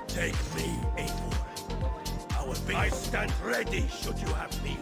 Take me, Eivor. I stand ready should you have need.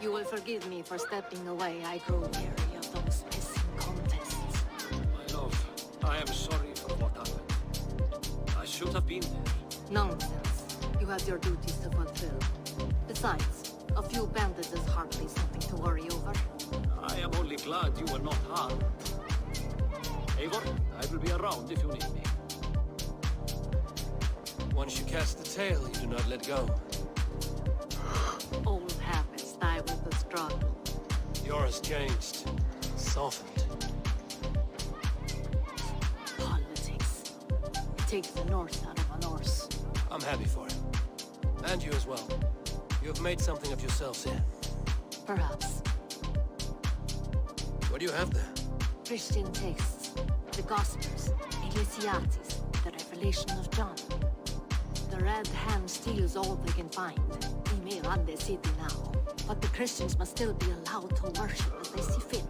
You will forgive me for stepping away. I grow weary of those missing contests. My love, I am sorry for what happened. I should have been there. Nonsense. You have your duties to fulfill. Besides, a few bandits is hardly something to worry over. I am only glad you were not harmed. Eivor, I will be around if you need me. Once you catch the tail, you do not let go. Old habits die with the struggle. Yours changed. Softened. Politics. Take the North out of a Norse. I'm happy for it. And you as well. You have made something of yourselves here. Perhaps. What do you have there? Christian texts, the Gospels, Ecclesiastes, the Revelation of John. The Red Hand steals all they can find. We may run the city now, but the Christians must still be allowed to worship as they see fit.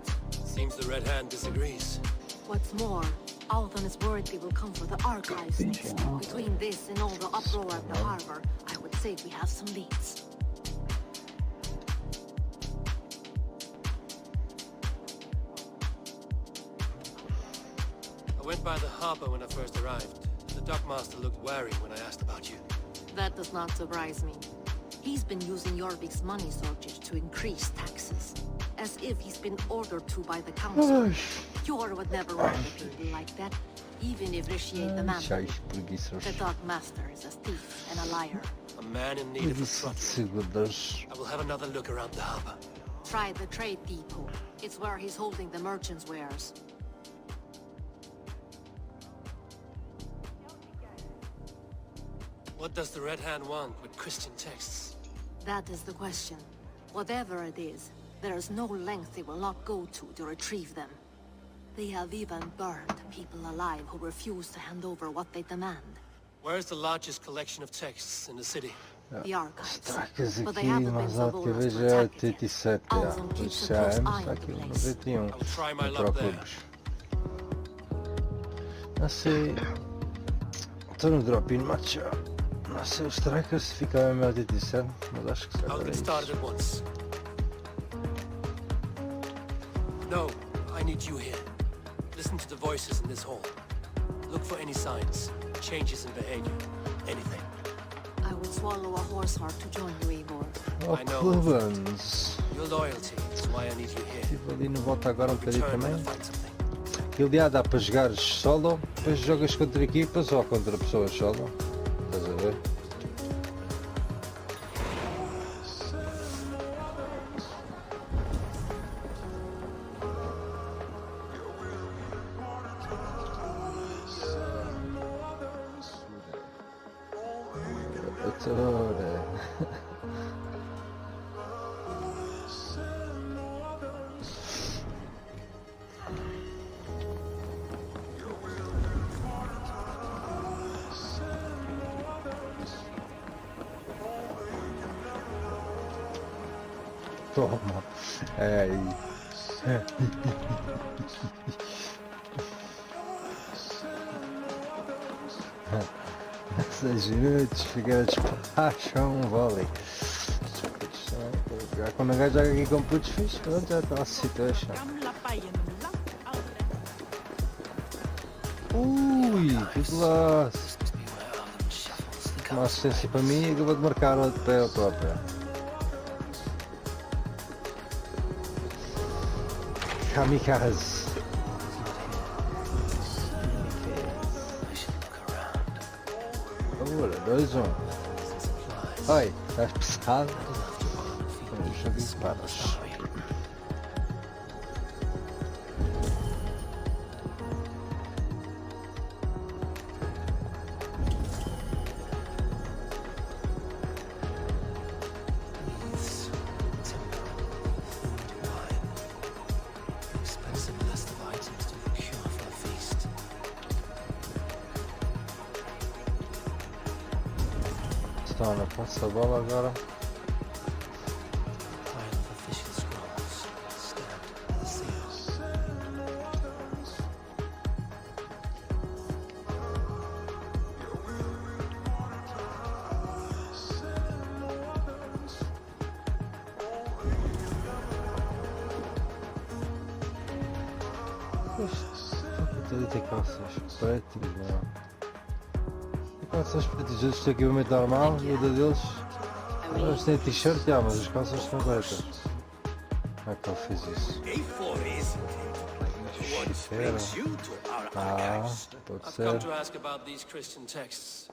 Seems the Red Hand disagrees. What's more, Alton is worried they will come for the archives next. Between this and all the uproar at the harbor, I would say we have some leads. I went by the harbor when I first arrived. The dockmaster looked wary when I asked about you. That does not surprise me. He's been using Jorvik's money shortage to increase taxes. As if he's been ordered to by the council. Jor would never run the people like that, even if Rishiate the man. The dockmaster is a thief and a liar. A man in need of a throttle. I will have another look around the harbor. Try the trade depot. It's where he's holding the merchants' wares. What does the Red Hand want with Christian texts? That is the question. Whatever it is, there is no length they will not go to retrieve them. They have even burned people alive who refuse to hand over what they demand. Where is the largest collection of texts in the city? The archives. Stacas But they aqui, haven't been mas so há que bold as to veja attack it yet. 87, Alton keeps a já close é, eye está on aqui the um place. 91. I will try my Não luck there. preocupes. Não sei. Estou no drop-in match. Não sei os strikers se ficavam em 87, mas acho que I'll será get isso. started at once. No, I need you here. Listen to the voices in this hall. Look for any signs, changes in behavior, anything. I would swallow a horse heart to join you, Igor. Oh, I know. Clevens. Your loyalty is why I need you here. Estive ali no volta agora um bocadinho Return when I também. find something. Aquilo dá para jogares solo, depois jogas contra equipas ou contra pessoas solo. Estás a ver? Toda. Toma. É isso. Seis minutos, fica despacha um vôlei. Já quando o gajo joga aqui com putos fixe, pronto, já está a situação. Ui, que golaço! Uma assistência para mim e acabou de marcar outro pé ao próprio. Kamikaze. Olha, 2-1. Oi, estás pesado? Deixa eu disparos. Está na posse a bola agora. Tudo tem calças pretas, não. Calças pretas, este equipamento normal, e o da deles. Eles têm t-shirt, mas as calças estão pretas. Como é que ele fez isso? Pode I've ser. come to ask about these Christian texts.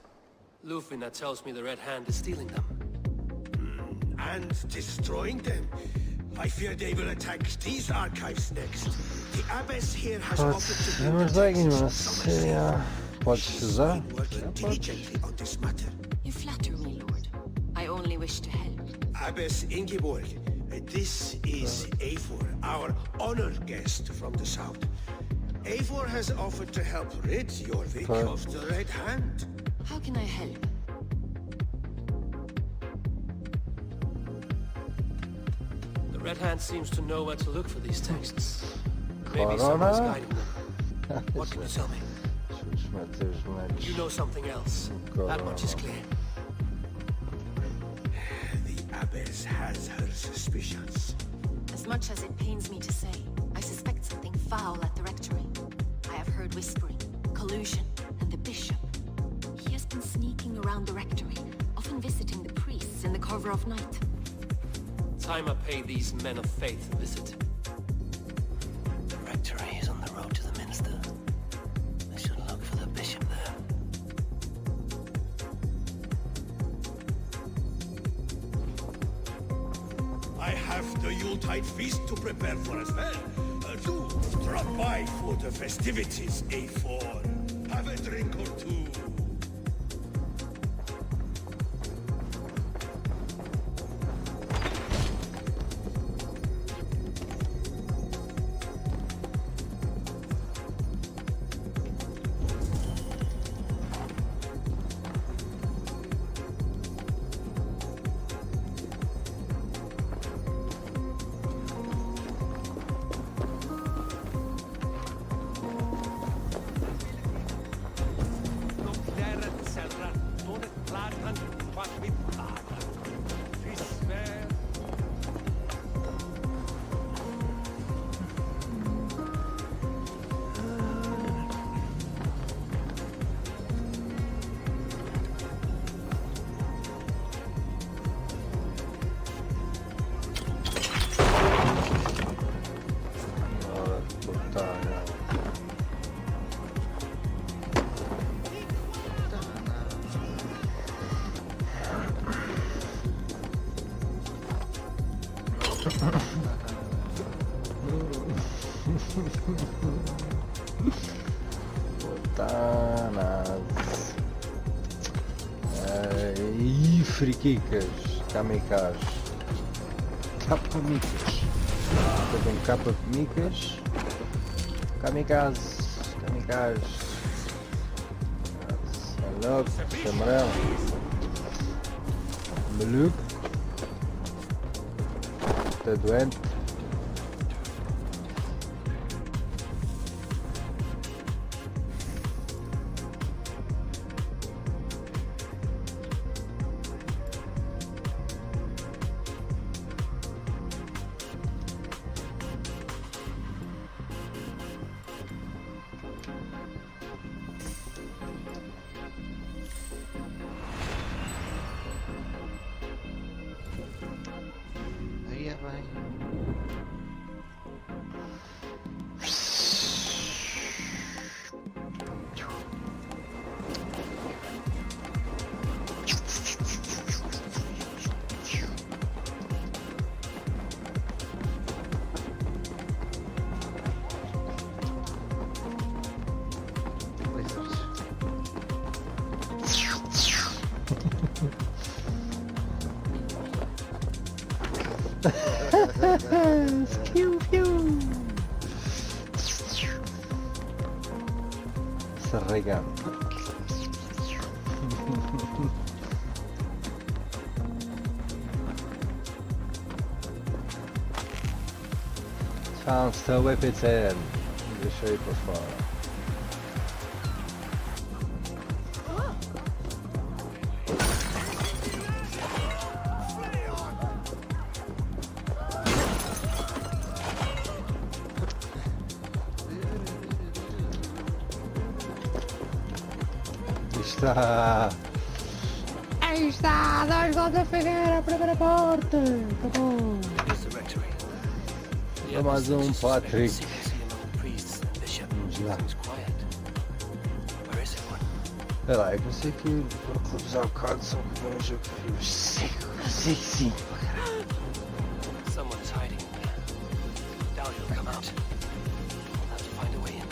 Lufina tells me the Red Hand is stealing them. And destroying them. I fear they will attack these archives next. The abbess here has Pode offered to ser, bring mas the leguem, texts mas from Somerset. podes usar? Working diligently on this matter. You flatter me, Lord. I only wish to help. Abbess Ingeborg, this is Eivor, our honored guest from the south. Eivor has offered to help rid Jorvik of the Red Hand. How can I help? The Red Hand seems to know where to look for these texts. Maybe someone's guiding them. What can you tell me? You know something else. That much is clear. The abbess has her suspicions. As much as it pains me to say, I suspect something foul at the rectory. I have heard whispering, collusion, and the bishop. He has been sneaking around the rectory, often visiting the priests in the cover of night. Time I pay these men of faith a visit. The rectory is on the road to the minster. I should look for the bishop there. I have the Yuletide feast to prepare for as well. Do drop by for the festivities, A4. Have a drink or two. Botanas. E friquicas. Kamikaze. Capa-micas. Tem capa-micas. Kamikaze. Kamikaze. Logo, amarelo. Maluco. Estou doente. Aí é bem. Sarregando. Chance, o EPCN. Deixa aí para fora. Está. Aí está! 2 gols da Figueira, a primeira porta! Tá bom! Here's the rectory. The É mais others Patrick. secrecy among priests and bishops. Vamos lá. Seems quiet. Where is everyone? Espera lá, eu pensei que vou usar o bocado só que não é um jogo que sim. Someone is hiding in there. Doubt he'll come out. We'll have to find a way in.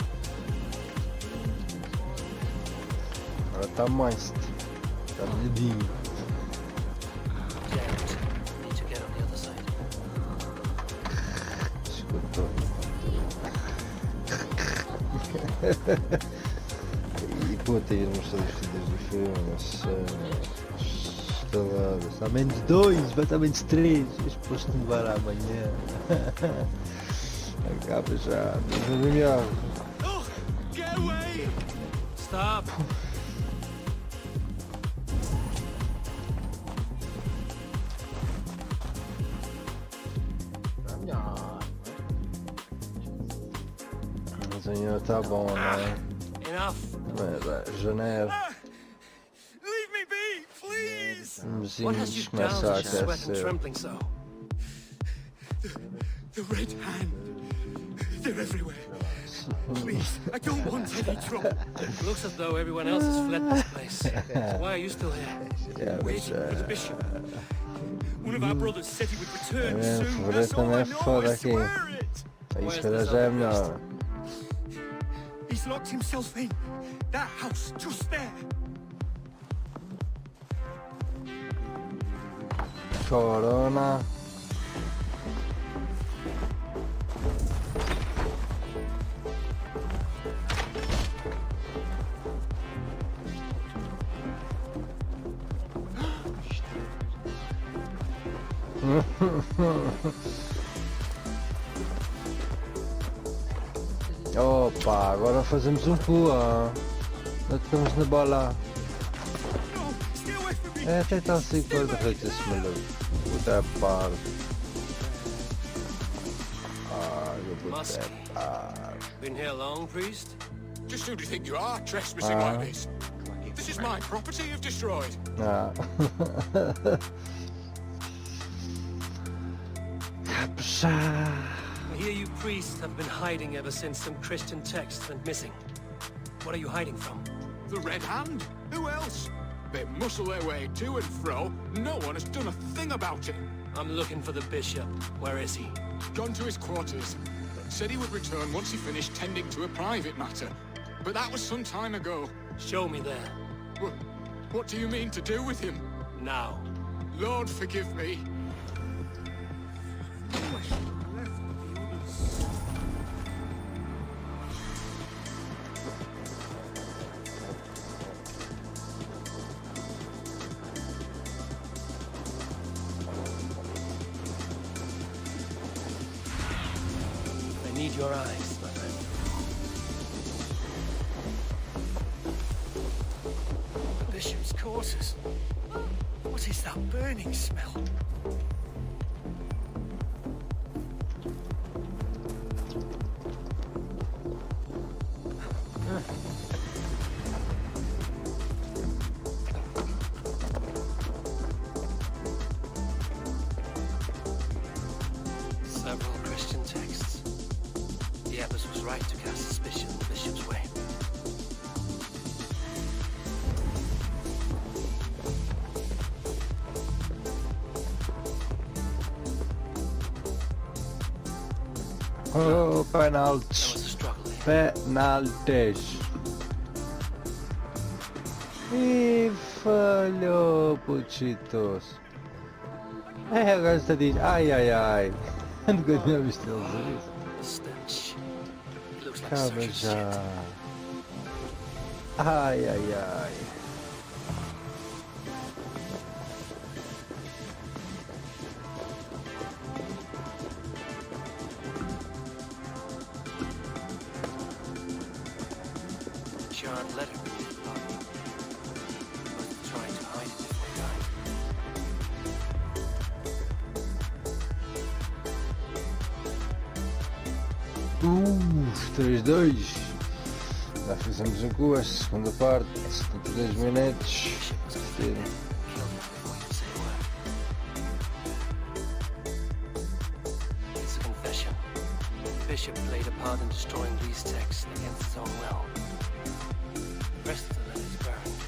Agora está mais. Está medinho. Damn it. Need to get on the other side. Escutou. E puta, ir nos três vídeos do filme, instaladas. Há menos 2, vai estar menos 3. Exposto de levar amanhã. Acaba já. Melhor. Oh, get away! Stop! Mas ainda está bom, não é? Enough! Mas, janeiro. Leave me be, please! Os What has you vizinhos down começam a such sweat and aquecer. trembling so? The Red Hand. They're everywhere. Please, I don't want any trouble. Looks as though everyone else has fled this place. So why are you still here? Yeah, but, Waiting for the bishop. One of our brothers said he would return É, soon. fevereiro That's all também I é know, foda I aqui. swear it. Aí se calhar já é melhor. He's locked himself in. That house, just there. Corona. Opa, agora fazemos um pulo. Nós estamos na bola. No, stay away from me. É, até está assim para derreter esse maluco. Puta par. Eu Must puta be. par. Been here long, priest? Just who do you think you are, trespassing like this? This is my property you've destroyed. Ah. Puxa. I hear you priests have been hiding ever since some Christian texts went missing. What are you hiding from? The Red Hand? Who else? They muscle their way to and fro. No one has done a thing about it. I'm looking for the bishop. Where is he? Gone to his quarters. Said he would return once he finished tending to a private matter. But that was some time ago. Show me there. What do you mean to do with him? Now. Lord, forgive me. your eyes, my friend. The bishop's quarters. What is that burning smell? Several Christian texts. The abbess was right to cast suspicion the bishop's way. Oh, There penalty. was a struggle here. Penalties. E falhou, putitos. Agora está a dizer, ai ai ai. Nunca tinha visto eles a isso. The stench. It looks like Calma surgeon's já. shit. Ai ai ai. John let her read it, Bobby. He was trying to hide it before he died. Uff, 3-2. Já fizemos um gol, esta segunda parte, 72 minutos. Bishop was Sim. killed before you say a word. It's a confession. The bishop played a part in destroying these texts against his own will. The rest of the letter is burned.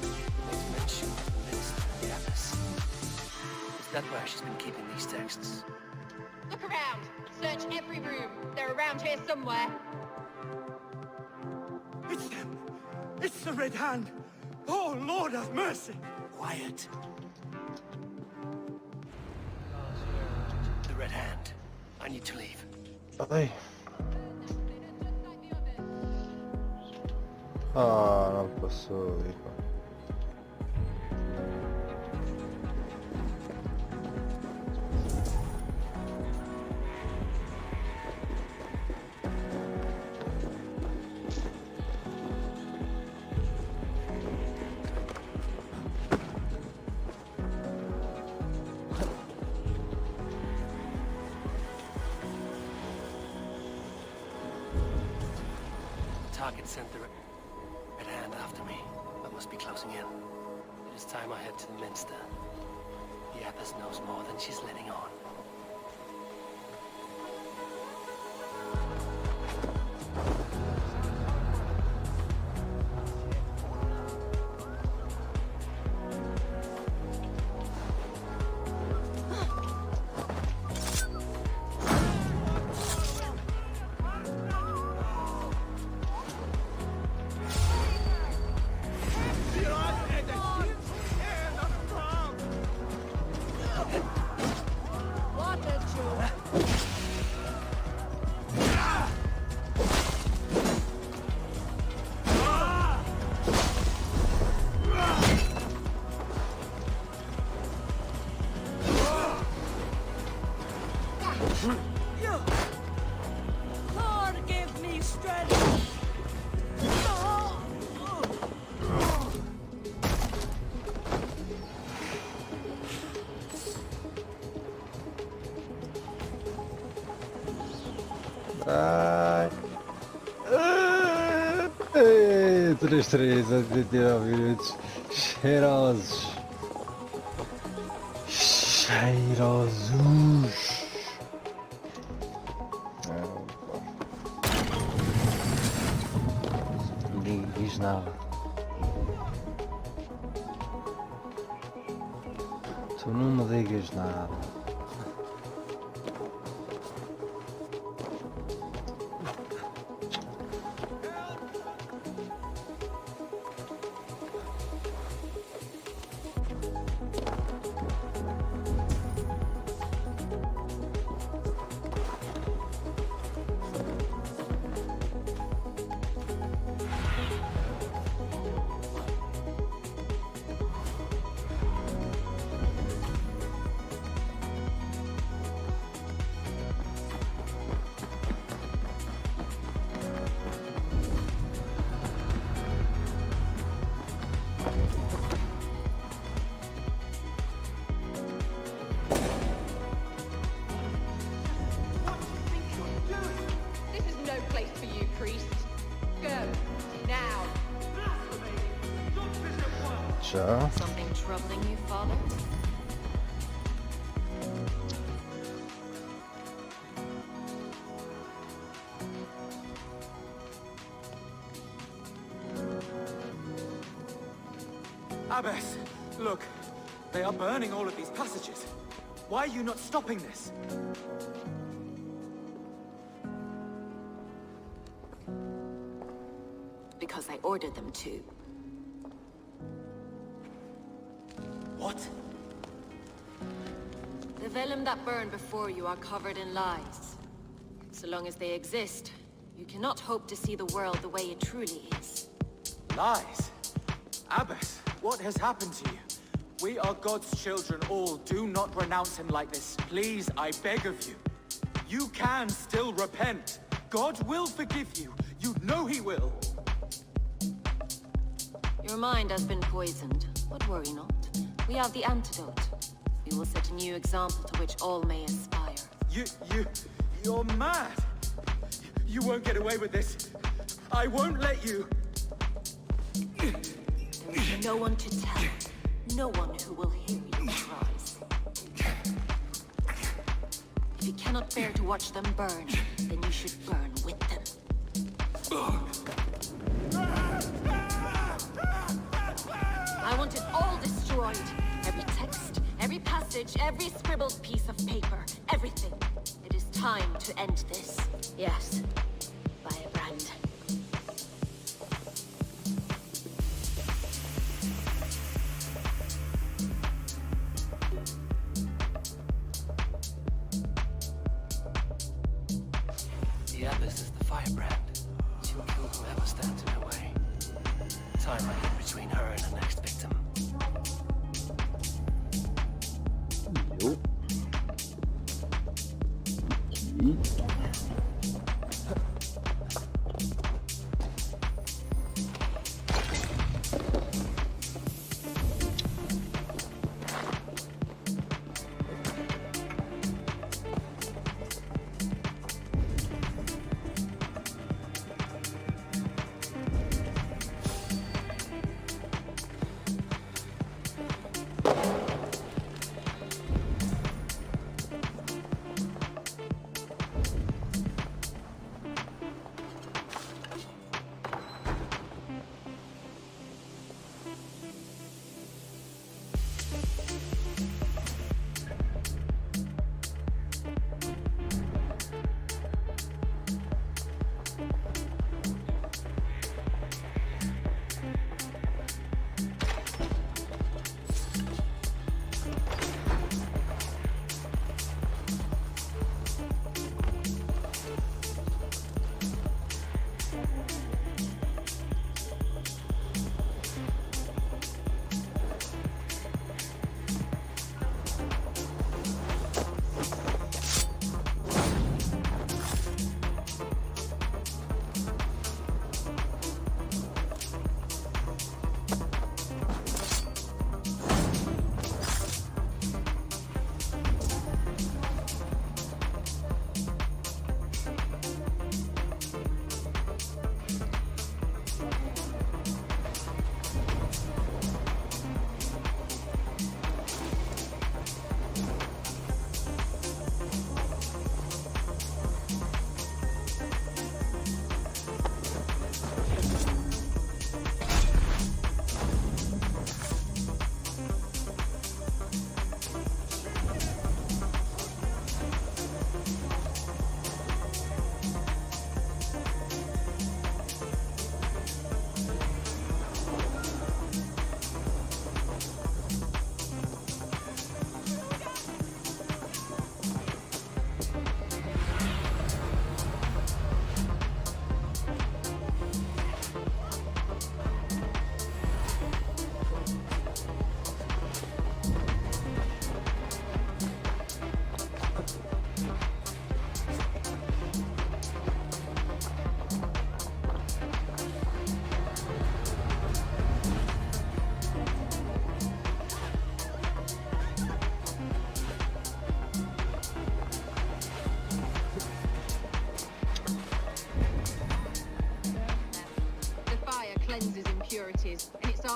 It makes mention of the minister and the abbess. Is that where she's been keeping these texts? Look around. Search every room. They're around here somewhere. It's them! It's the Red Hand! Oh, Lord have mercy! Quiet. The Red Hand. I need to leave. Ai. Ah, não passou. Target sent the Red Hand after me, but must be closing in. It is time I head to the Minster. The abbess knows more than she's letting on. What a joke. Lord, give me strength. Ai. 3-3 a 29 minutos. Cheirosos. Cheirosos. Ninguém diz nada. Tu não me digas nada. aşağı. Something troubling you, father? Abbess, look. They are burning all of these passages. Why are you not stopping this? Because I ordered them to. What? The vellum that burn before you are covered in lies. So long as they exist, you cannot hope to see the world the way it truly is. Lies? Abbess, what has happened to you? We are God's children all. Do not renounce him like this. Please, I beg of you. You can still repent. God will forgive you. You know he will. Your mind has been poisoned, but worry not. We have the antidote. We will set a new example to which all may aspire. You're mad. You won't get away with this. I won't let you. There is no one to tell. No one who will hear your cries. If you cannot bear to watch them burn, then you should burn with them. I want it all destroyed. Every text, every passage, every scribbled piece of paper, everything. It is time to end this. Yes, by a brand. The Abbess is the firebrand. She'll kill whoever stands in her way. Time might get between her and the next victim. Yok.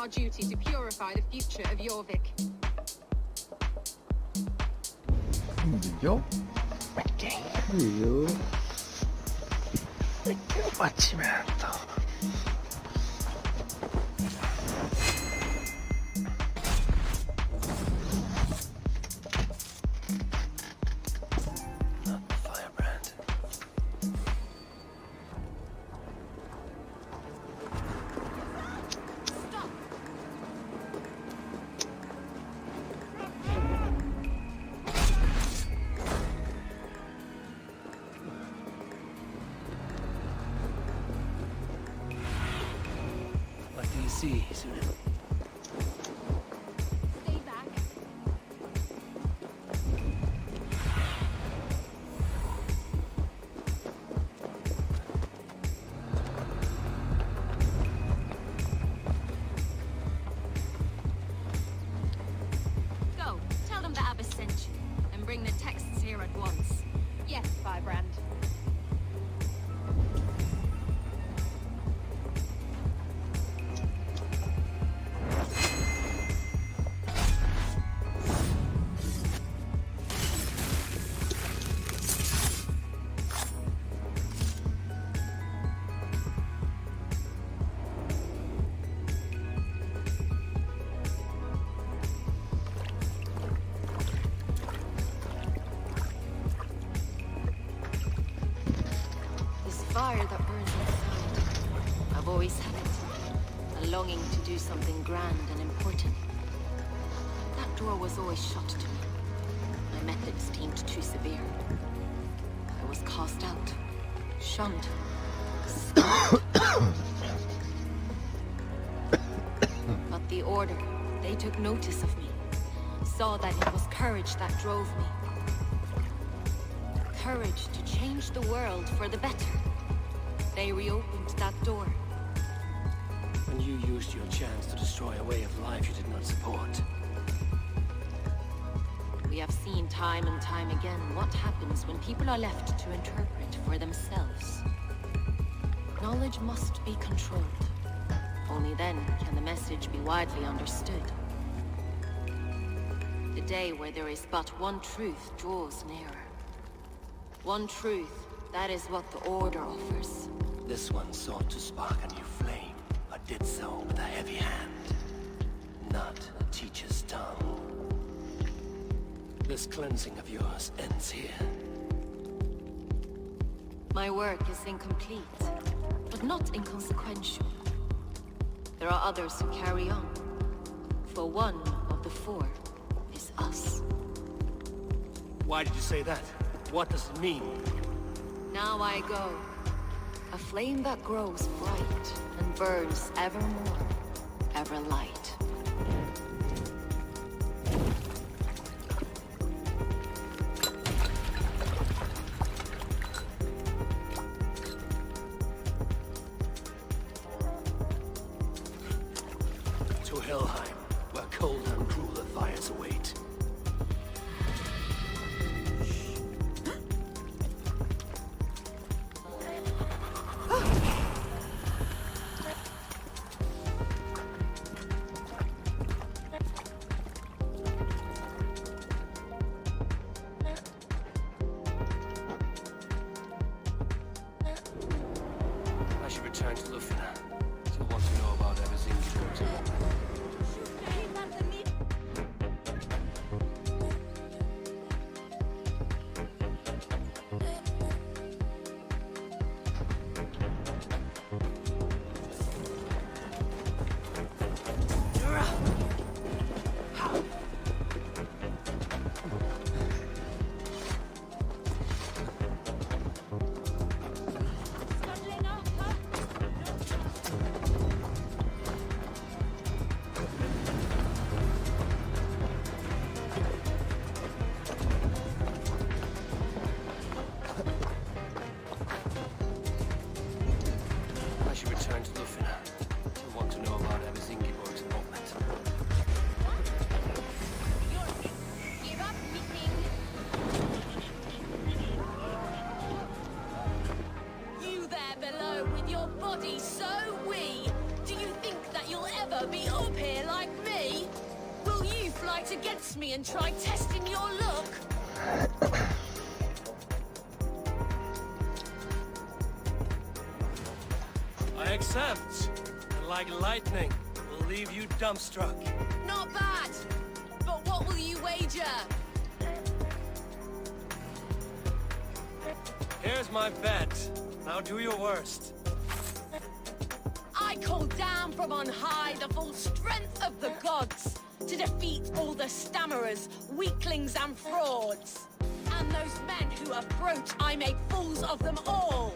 our duty to purify the future of Jorvik. Io? Perché? Io? Perché facimento? Not the firebrand. What do you see, Sunan? Stay back. Go, tell them the Abbess sent you, and bring the texts here at once. Yes, Firebrand. This fire that burns inside, I've always had it. A longing to do something grand and important. That door was always shut to me. My methods deemed too severe. I was cast out, shunned, scorned. But the Order, they took notice of me. Saw that it was courage that drove me. Courage to change the world for the better. They reopened that door. And you used your chance to destroy a way of life you did not support. We have seen time and time again what happens when people are left to interpret for themselves. Knowledge must be controlled. Only then can the message be widely understood. The day where there is but one truth draws nearer. One truth, that is what the Order offers. This one sought to spark a new flame, but did so with a heavy hand, not a teacher's tongue. This cleansing of yours ends here. My work is incomplete, but not inconsequential. There are others who carry on. For one of the four is us. Why did you say that? What does it mean? Now I go. A flame that grows bright and burns ever more, ever light. To Helheim, where cold and crueler fires await. I should return to Lufina. She'll want to know about everything before I should return to Lufina. She'll want to know about everything Ingeborg's involvement. Give up meeting. You there below with your body so wee. Do you think that you'll ever be up against me and try testing your luck? I accept. And like lightning, will leave you dumbstruck. Not bad. But what will you wager? Here's my bet. Now do your worst. I call down from on high the full strength of the gods to defeat all the stammerers, weaklings and frauds. And those men who approach, I make fools of them all.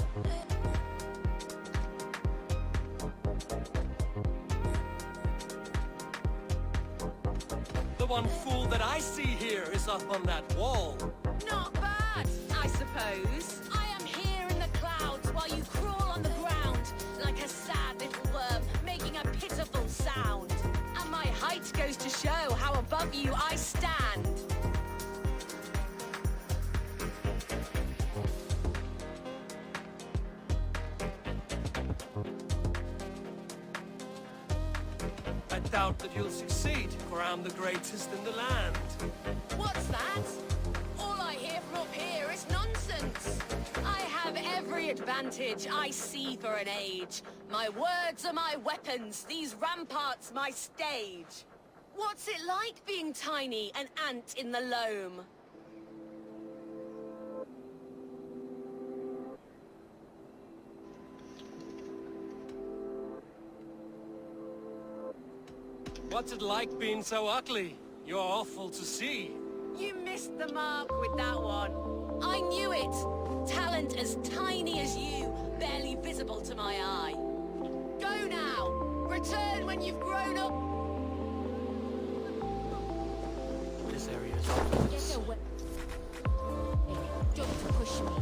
The one fool that I see here is up on that wall. Not bad, I suppose. I am here in the clouds while you crawl on the ground like a sad little worm making a pitiful sound. And my height goes to show how above you I stand. I doubt that you'll succeed, for I'm the greatest in the land. What's that? All I hear from up here is nonsense. I have every advantage I see for an age. My words are my weapons, these ramparts my stage. What's it like being tiny, an ant in the loam? What's it like being so ugly? You're awful to see. You missed the mark with that one. I knew it. Talent as tiny as you, barely visible to my eye. Go now. Return when you've grown up. This area is off. Get away. Don't push me.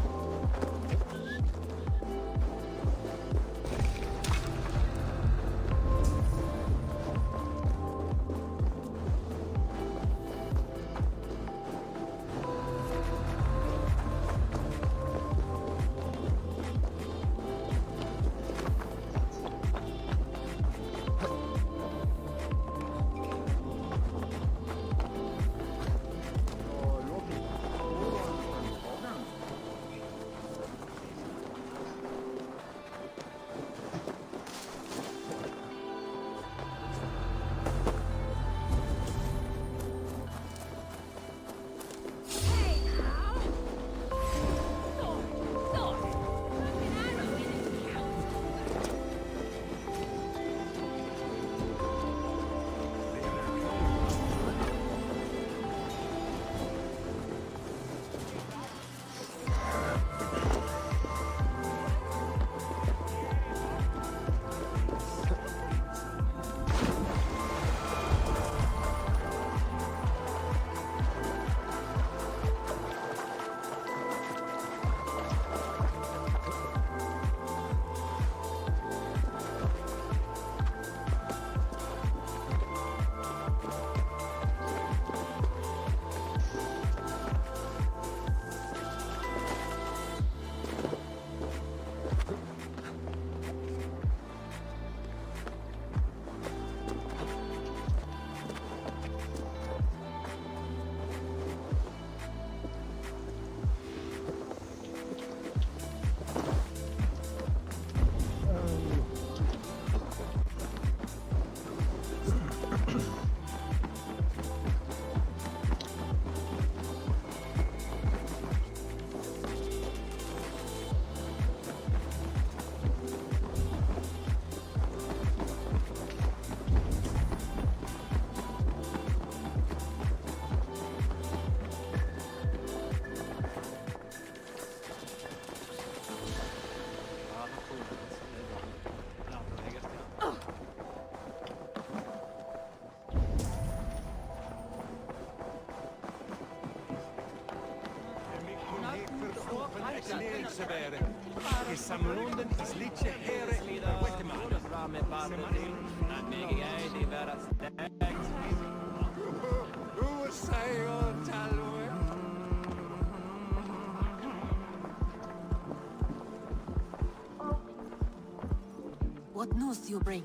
What news do you bring?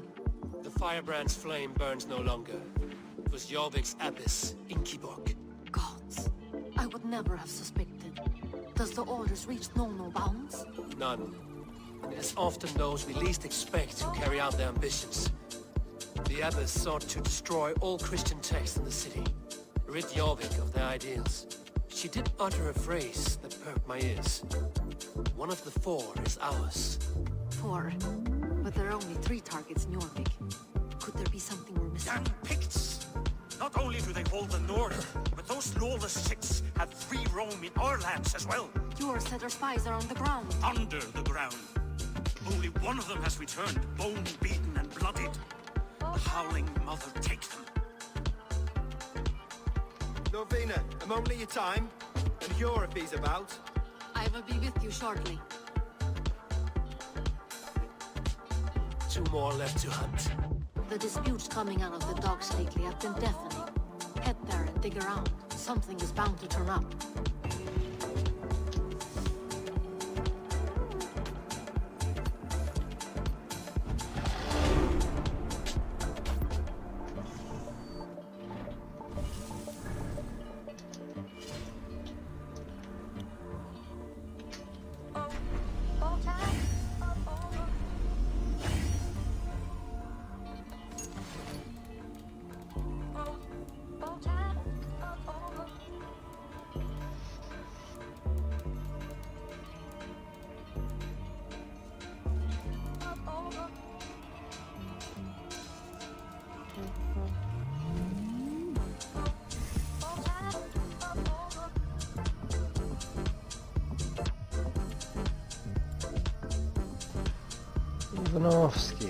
The firebrand's flame burns no longer. It was Jorvik's abbess, Ingeborg. Gods, I would never have suspected. Does the orders reach no bounds? None. And it is often those we least expect who carry out their ambitions. The abbess sought to destroy all Christian texts in the city, rid Jorvik of their ideals. She did utter a phrase that perked my ears. One of the 4 is ours. 4? But there are only 3 targets in Jorvik. Could there be something we're missing? Damn Picts! Not only do they hold the north, but those lawless sects have free roam in our lands as well. Your set of spies are on the ground. Under the ground. Only one of them has returned, bone-beaten and bloodied. The Howling Mother take them. Norvina, a moment of your time, and Europe is about. I will be with you shortly. 2 more left to hunt. The disputes coming out of the docks lately have been deafening. Head there and dig around. Something is bound to turn up. Ivanovsky.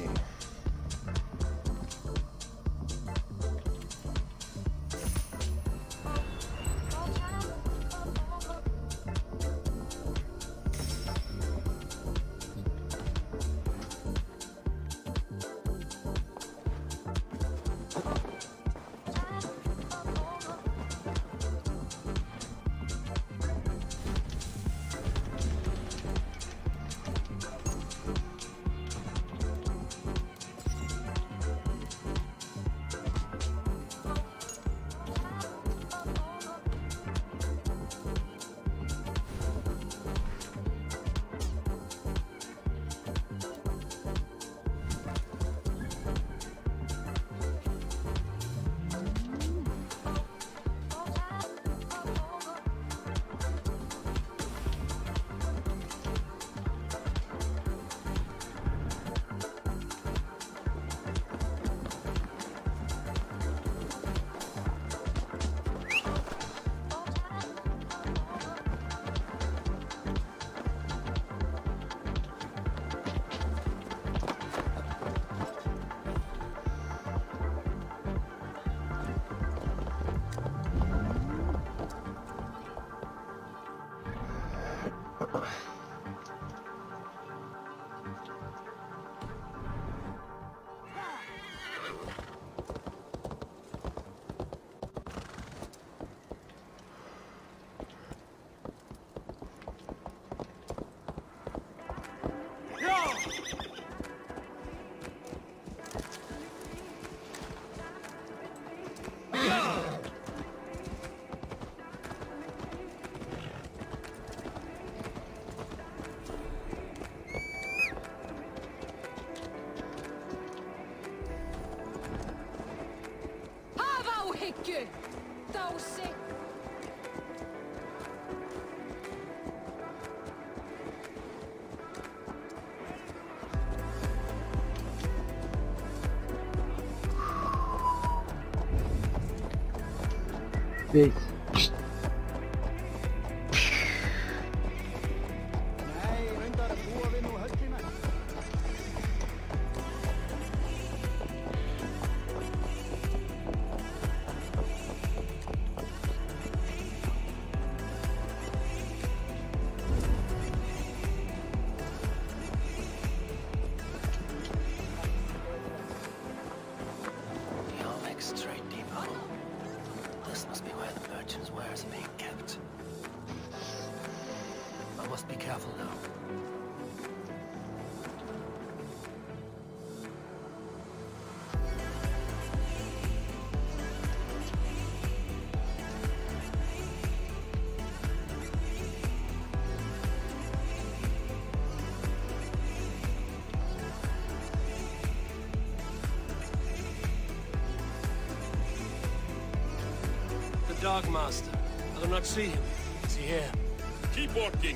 Big. Be careful now. Dark Master. I do not see him. Is he here? Keep walking.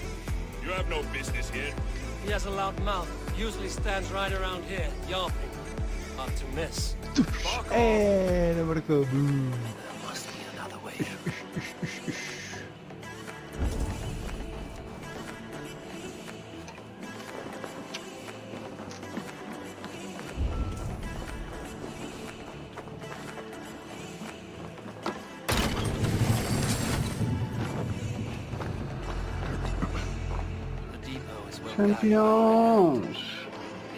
You have no business here. He has a loud mouth. Usually stands right around here, yelping. Hard to miss. Daar word ik wel. There must be another way through. The depot is well guarded. Champions!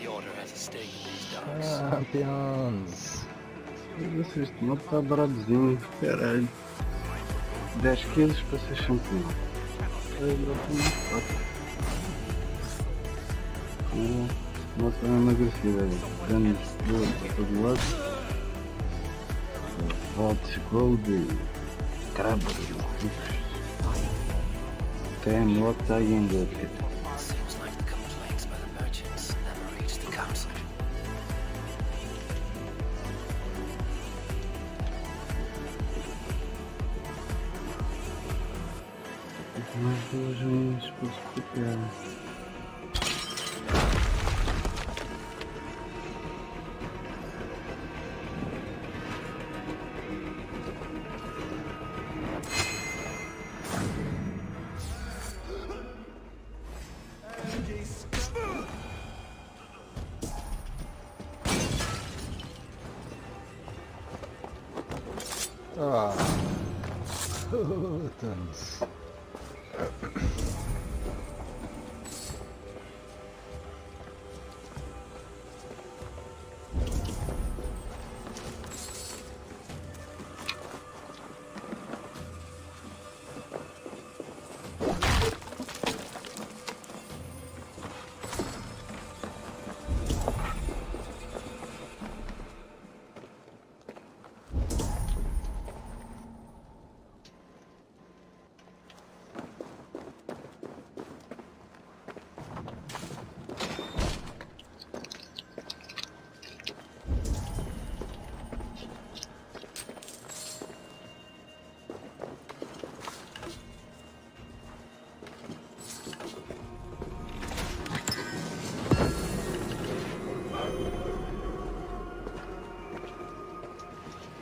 The Order has a stake in these docks. Champions. Vocês estão a ficar bradozinho, caralho. 10 quilos para ser campeão. Mostra a mesma agressividade. Danos para todo lado. Voltes, gold, crabos, tem what I in the Seems like the complaints by the merchants never reached the council. mais 2 linhas para se copiar. Ah. Tens.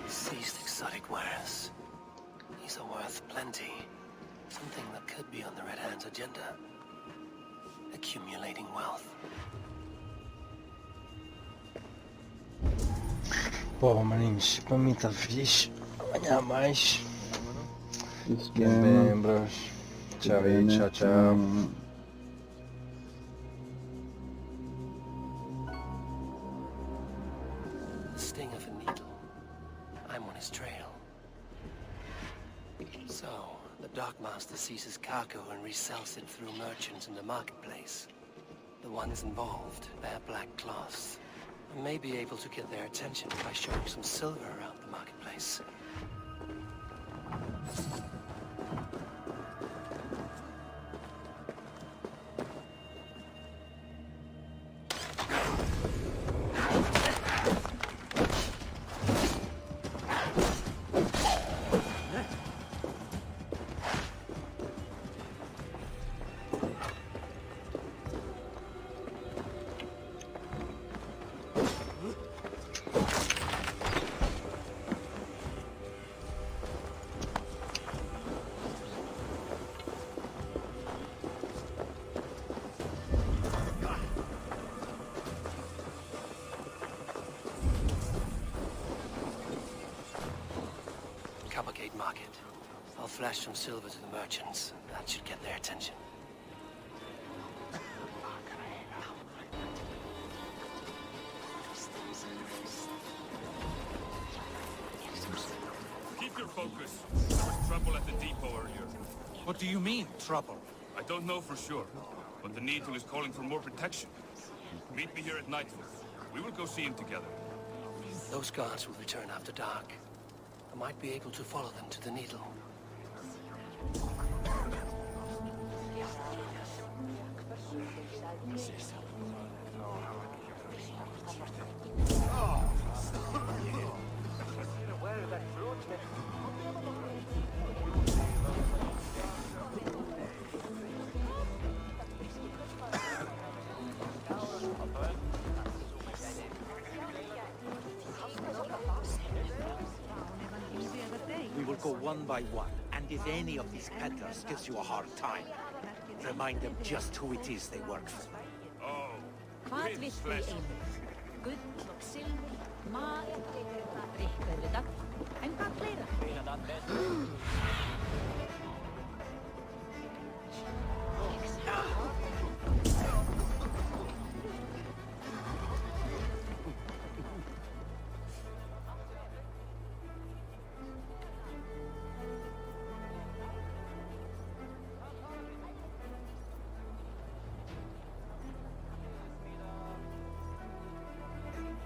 Seized exotic wares. These are worth plenty. Something that could be on the Red Hand's agenda. Accumulating wealth. Bom, maninhos, para mim está fixe. Amanhã há mais. Isso Fiquem mesmo. bem, bros. Tchau, tchau, tchau. The sting of a needle. I'm on his trail. So, the Dockmaster seizes cargo and resells it through merchants in the marketplace. The ones involved wear black cloths. I may be able to get their attention by showing some silver around the marketplace. Cavalcade Market. I'll flash some silver to the merchants. That should get their attention. Keep your focus. There was trouble at the depot earlier. What do you mean, trouble? I don't know for sure, but the Needle is calling for more protection. Meet me here at nightfall. We will go see him together. Those guards will return after dark. I might be able to follow them to the Needle. Go one by one, and if any of these peddlers gives you a hard time, remind them just who it is they work for. Hvað vill þið einnig? Gull og silfur, mat, drikkverðudag, en hvað fleira?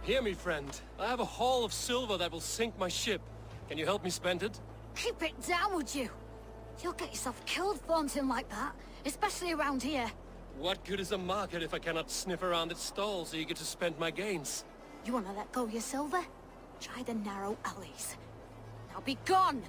Hear me, friend. I have a haul of silver that will sink my ship. Can you help me spend it? Keep it down, would you? You'll get yourself killed flaunting like that, especially around here. What good is a market if I cannot sniff around its stalls eager to spend my gains? You want to let go of your silver? Try the narrow alleys. Now be gone!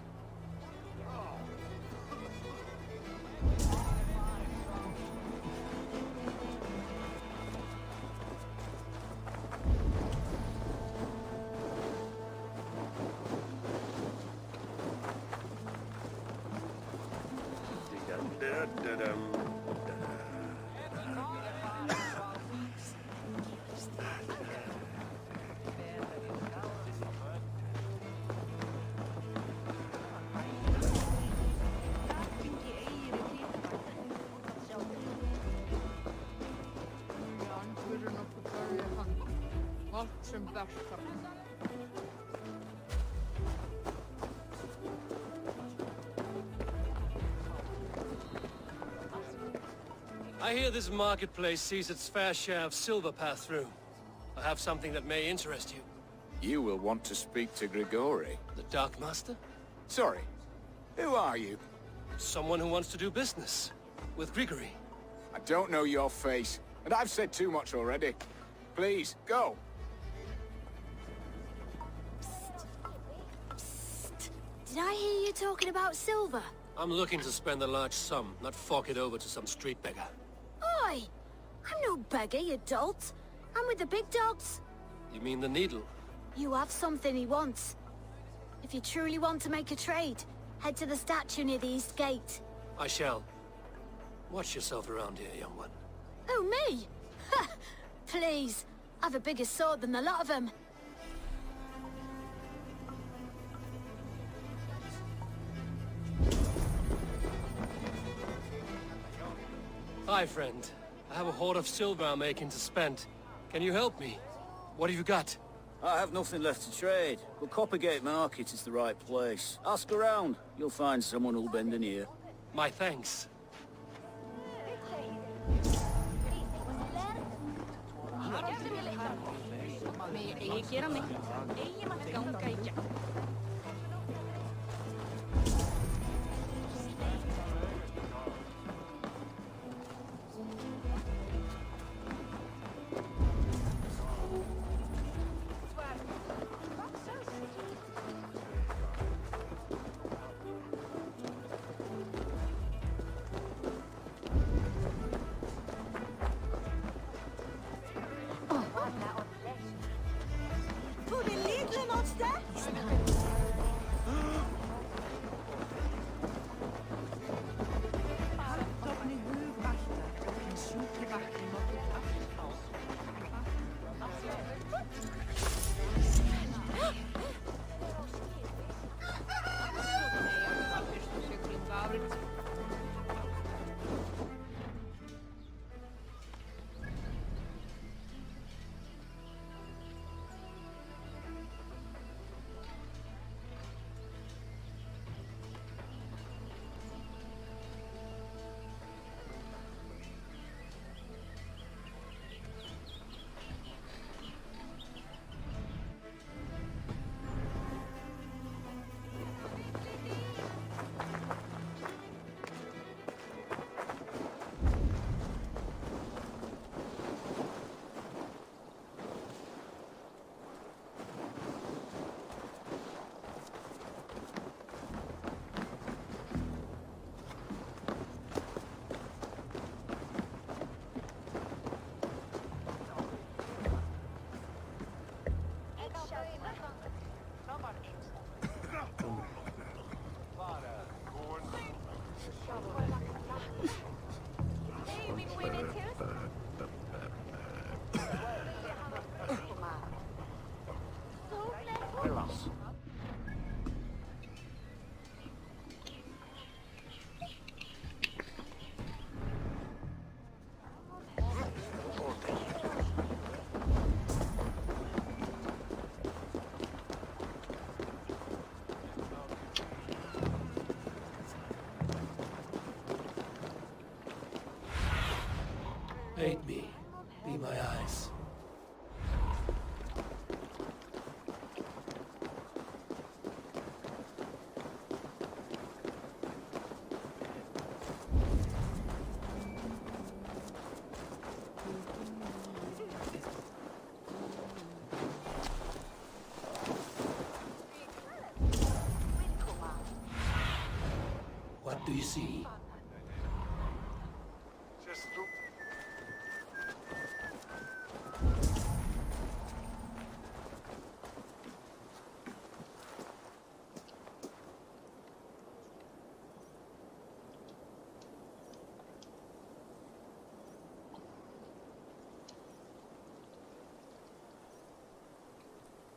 I hear this marketplace sees its fair share of silver pass through. I have something that may interest you. You will want to speak to Grigori. The Dark Master? Sorry, who are you? Someone who wants to do business. With Grigori. I don't know your face, and I've said too much already. Please, go. Did I hear you talking about silver? I'm looking to spend a large sum, not fork it over to some street beggar. Oi! I'm no beggar, you dolt. I'm with the big dogs. You mean the needle? You have something he wants. If you truly want to make a trade, head to the statue near the east gate. I shall. Watch yourself around here, young one. Oh, me? Ha! Please. I've a bigger sword than the lot of them. Hi, friend. I have a hoard of silver I'm making to spend. Can you help me? What have you got? I have nothing left to trade, but Coppergate Market is the right place. Ask around. You'll find someone who'll bend an ear. My thanks. Aid me. Be my eyes. What do you see?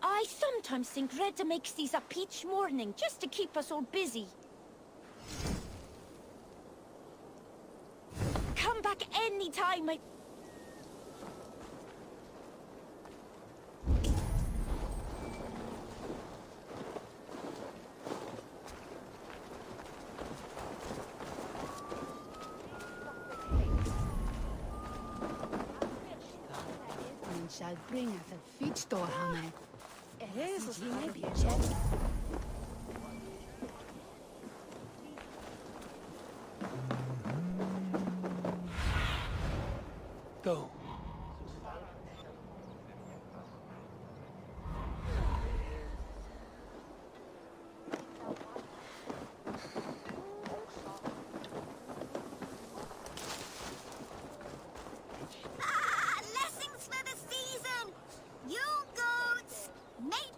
I sometimes think Reda makes these up each morning just to keep us all busy. Come back anytime I... Shall bring us a feed store, honey. Jesus, maybe a Go. Lessons for the season! You goats! Mate!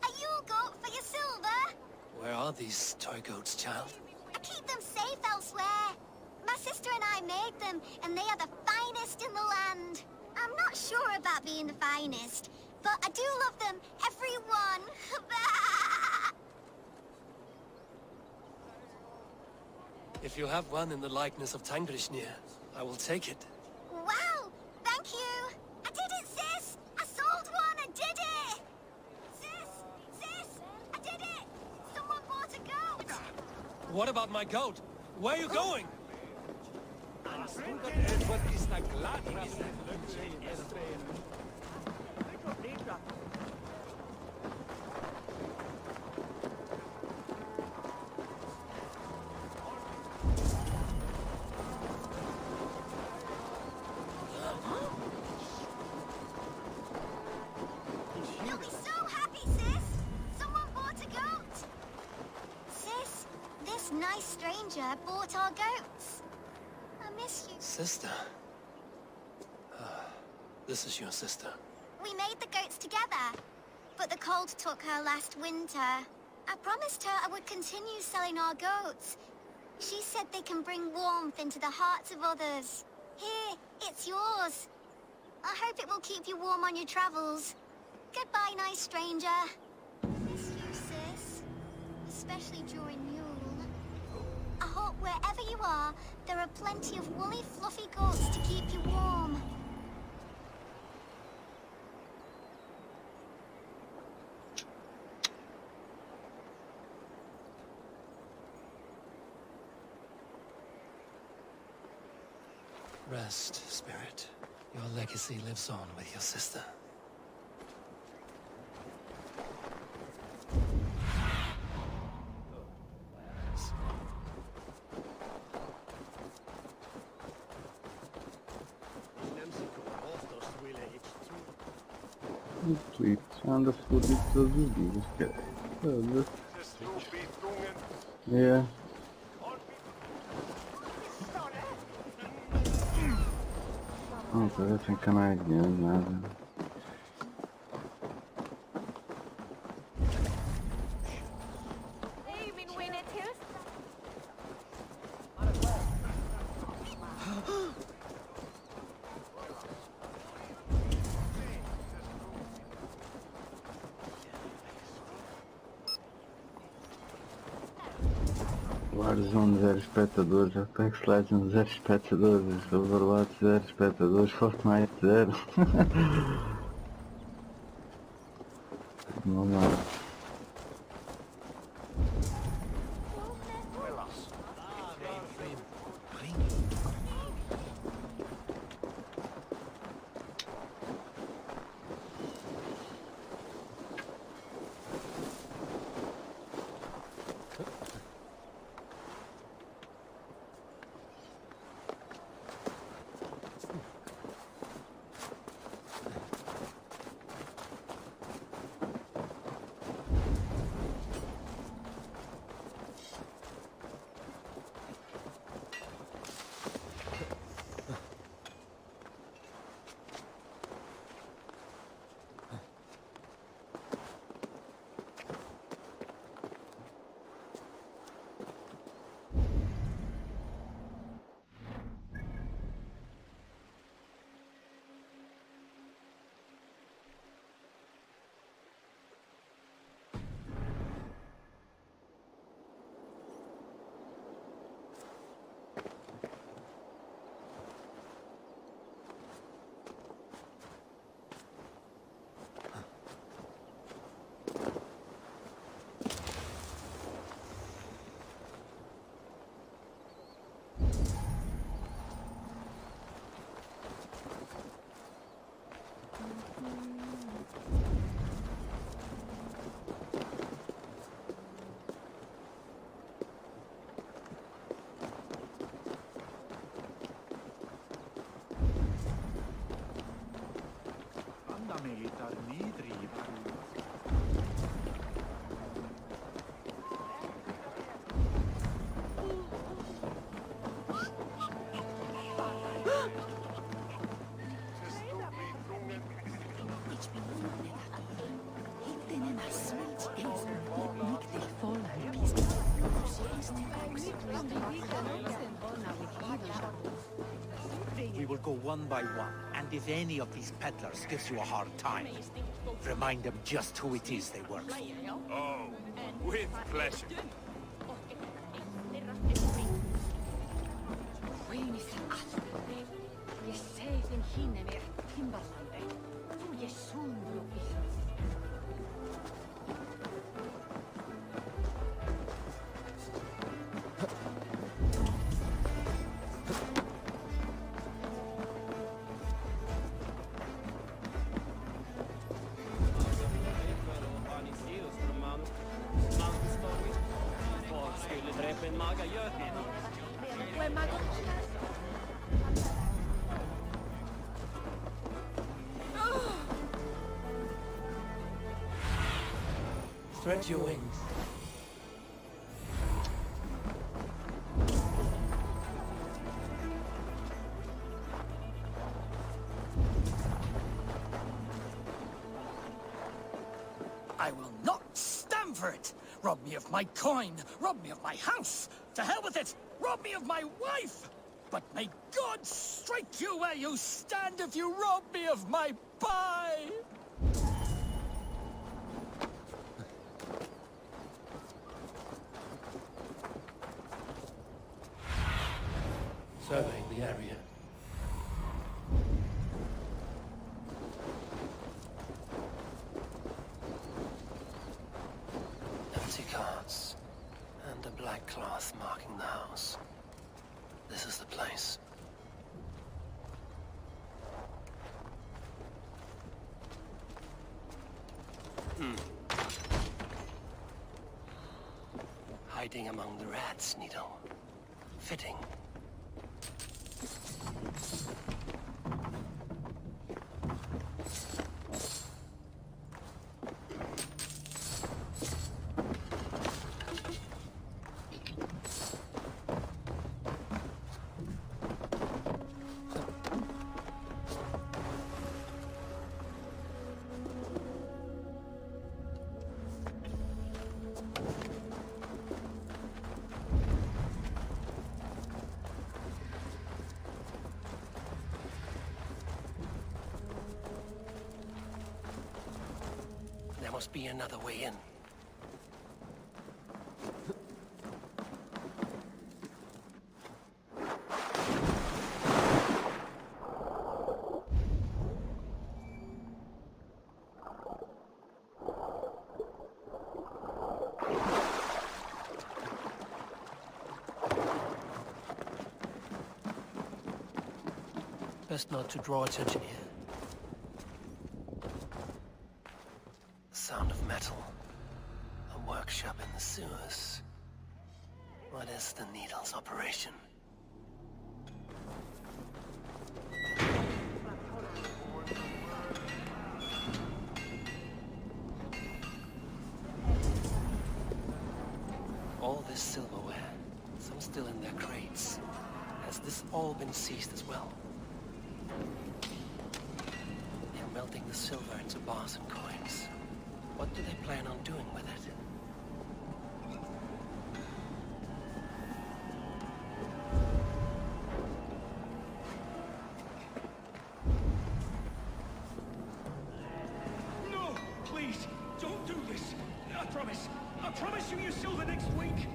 A Yule goat for your silver? Where are these toy goats, child? I keep them safe elsewhere. My sister and I made them, and they are the finest in the land. I'm not sure about being the finest, but I do love them, every one. If you have one in the likeness of Tangrishnia, I will take it. Wow! Thank you! I did it, sis! I sold one! I did it! Sis! I did it! Someone bought a goat! What about my goat? Where are you going? You'll be so happy, sis! Someone bought a goat! Sis, this nice stranger bought our goats. I miss you. Sister. This is your sister. We made the goats together, but the cold took her last winter. I promised her I would continue selling our goats. She said they can bring warmth into the hearts of others. Here, it's yours. I hope it will keep you warm on your travels. Goodbye, nice stranger. Miss you, sis. Especially during Yule. I hope wherever you are, there are plenty of woolly, fluffy goats to keep you warm. Rest, spirit. Your legacy lives on with your sister. Tweet anda fodido todos os dias, cara. Yeah. Não, tô sem canais nenhum, nada. Warzone 0 espectadores, Apex Legends 0 espectadores, Overwatch 0 espectadores, Fortnite 0. Não dá. We will go one by one, and if any of these peddlers gives you a hard time, remind them just who it is they work for. Oh, with pleasure. Stretch your wings. I will not stand for it! Rob me of my coin! Rob me of my house! To hell with it! Rob me of my wife! But may God strike you where you stand if you rob me of my pie! Surveying the area. Empty carts, and a black cloth marking the house. This is the place. Hiding among the rats, Nito. Fitting. must be another way in. Best not to draw attention here. The sound of metal. A workshop in the sewers. What is the needle's operation? All this silverware, some still in their crates. Has this all been seized as well? They're melting the silver into bars and coins. What do they plan on doing with it? No! Please, don't do this! I promise you your silver next week!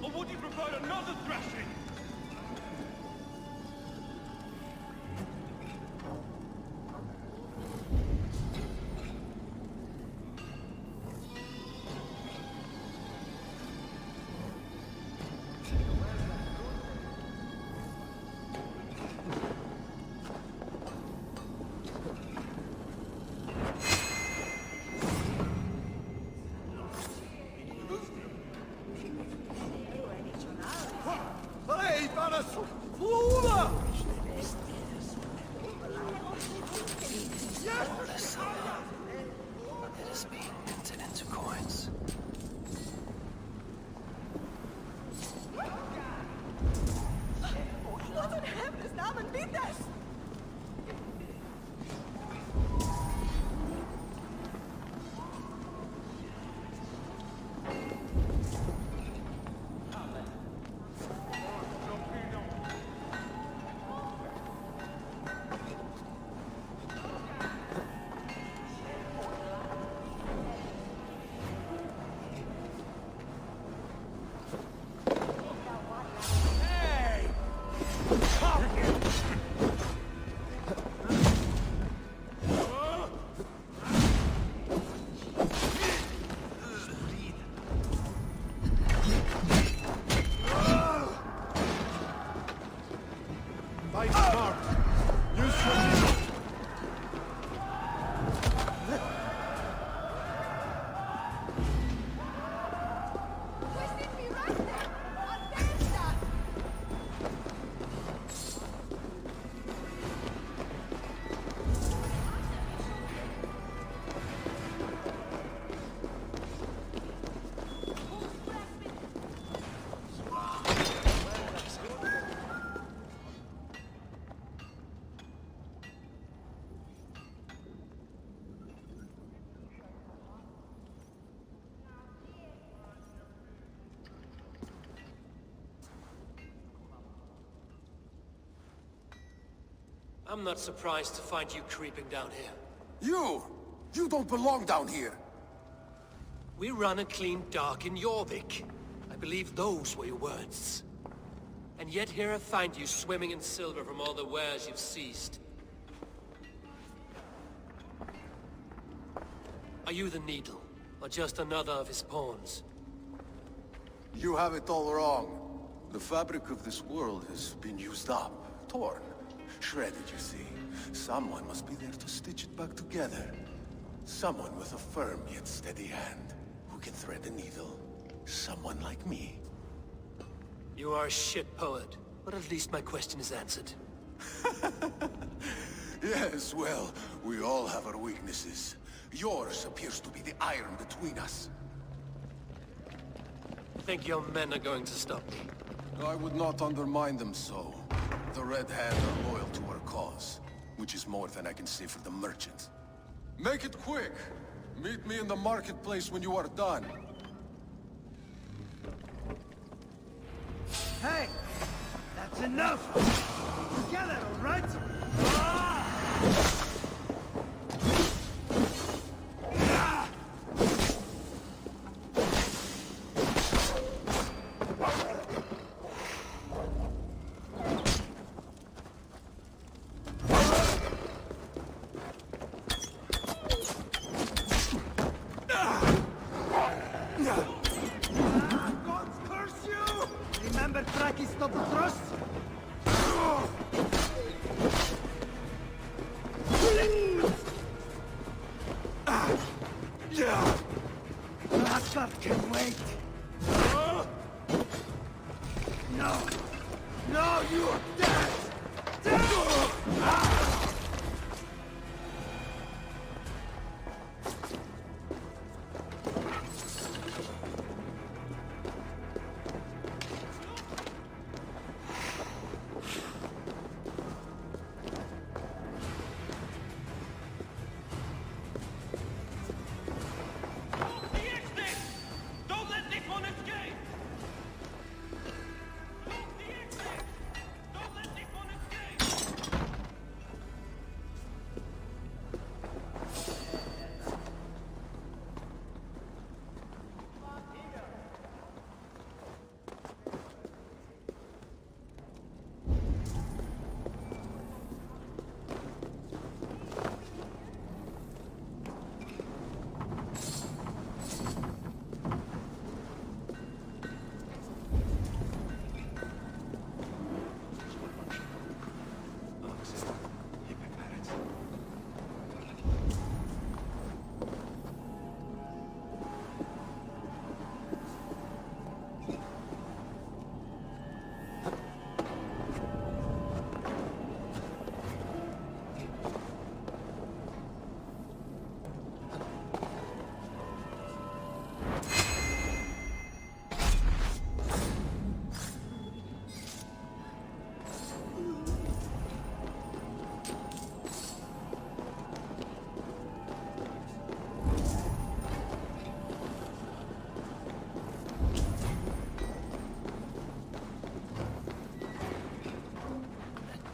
Or would you prefer another thrashing? It is being minted into coins. I'm not surprised to find you creeping down here. You don't belong down here. We run a clean dock in Jorvik. I believe those were your words. And yet here I find you swimming in silver from all the wares you've seized. Are you the Needle, or just another of his pawns? You have it all wrong. The fabric of this world has been used up, torn, shredded, you see. Someone must be there to stitch it back together. Someone with a firm yet steady hand, who can thread a needle. Someone like me. You are a shit poet, but at least my question is answered. Yes, well, we all have our weaknesses. Yours appears to be the iron between us. Think your men are going to stop me? I would not undermine them so. The Red Hand are loyal to our cause, which is more than I can say for the merchants. Make it quick! Meet me in the marketplace when you are done. Hey! That's enough! Together, all right? Can wait. No. No, you are dead.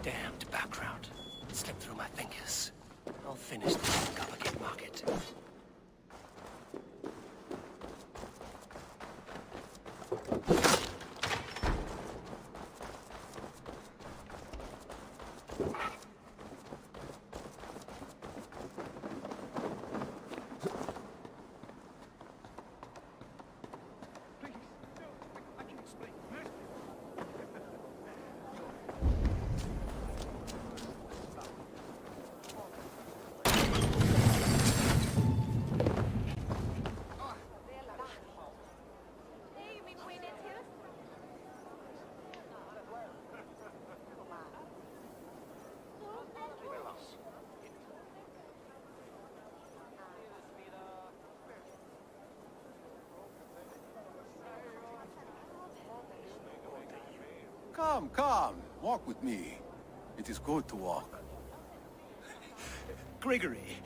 Damned background. Slipped through my fingers. I'll finish this in Coppergate Market. Come, come. Walk with me. It is good to walk. Gregory.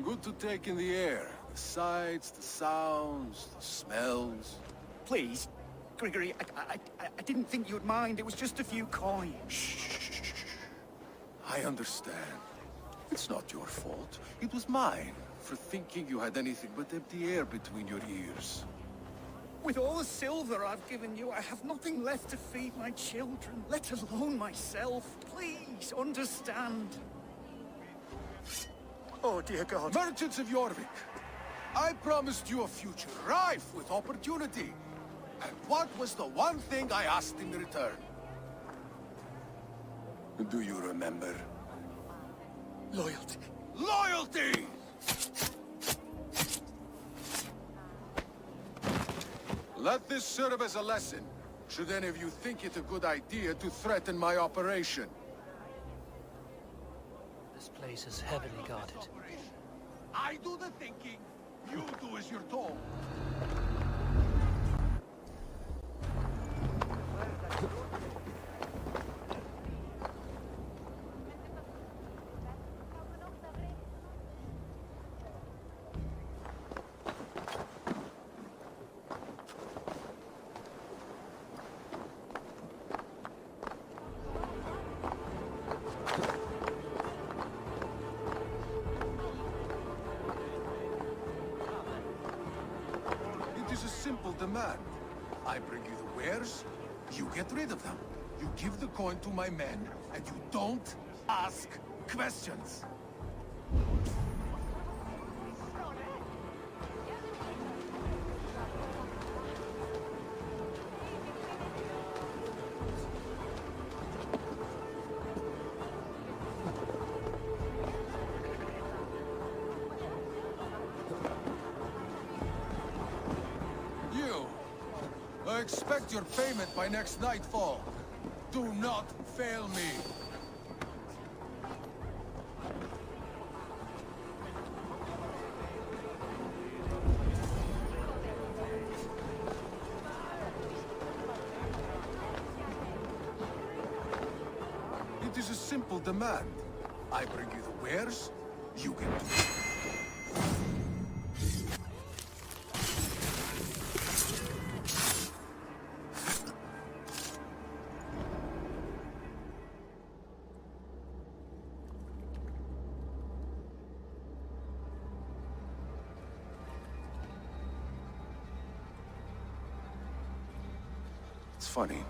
Good to take in the air. The sights, the sounds, the smells. Please, Gregory, I didn't think you'd mind. It was just a few coins. Shh. I understand. It's not your fault. It was mine, for thinking you had anything but empty air between your ears. With all the silver I've given you, I have nothing left to feed my children, let alone myself. Please, understand. Oh, dear God. Merchants of Jorvik, I promised you a future rife with opportunity. And what was the one thing I asked in return? Do you remember? Loyalty. Loyalty! Let this serve as a lesson, should any of you think it a good idea to threaten my operation. This place is heavily guarded. I do the thinking, you do as you're told. It is a simple demand. I bring you the wares, you get rid of them. You give the coin to my men, and you don't ask questions. You! I expect your payment by next nightfall. Do not fail me. It is a simple demand. I bring you the wares, you get to it. It's funny.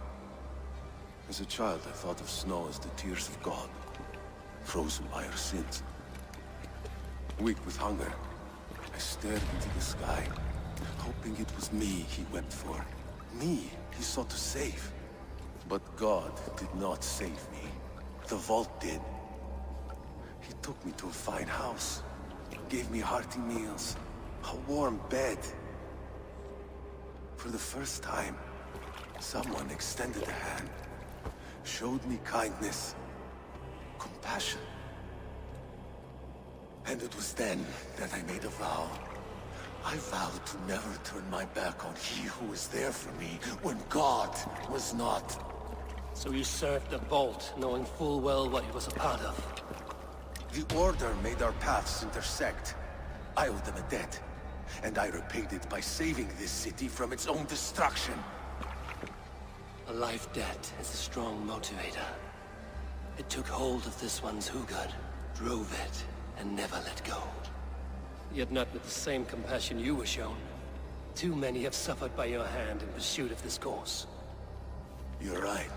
As a child, I thought of snow as the tears of God, frozen by our sins. Weak with hunger, I stared into the sky, hoping it was me he wept for. Me he sought to save. But God did not save me. The vault did. He took me to a fine house, gave me hearty meals, a warm bed. For the first time, someone extended a hand, showed me kindness, compassion. And it was then that I made a vow. I vowed to never turn my back on he who was there for me when God was not. So you served the Vault, knowing full well what it was a part of. The Order made our paths intersect. I owed them a debt, and I repaid it by saving this city from its own destruction. A life debt is a strong motivator. It took hold of this one's Hugad, drove it, and never let go. Yet not with the same compassion you were shown. Too many have suffered by your hand in pursuit of this course. You're right.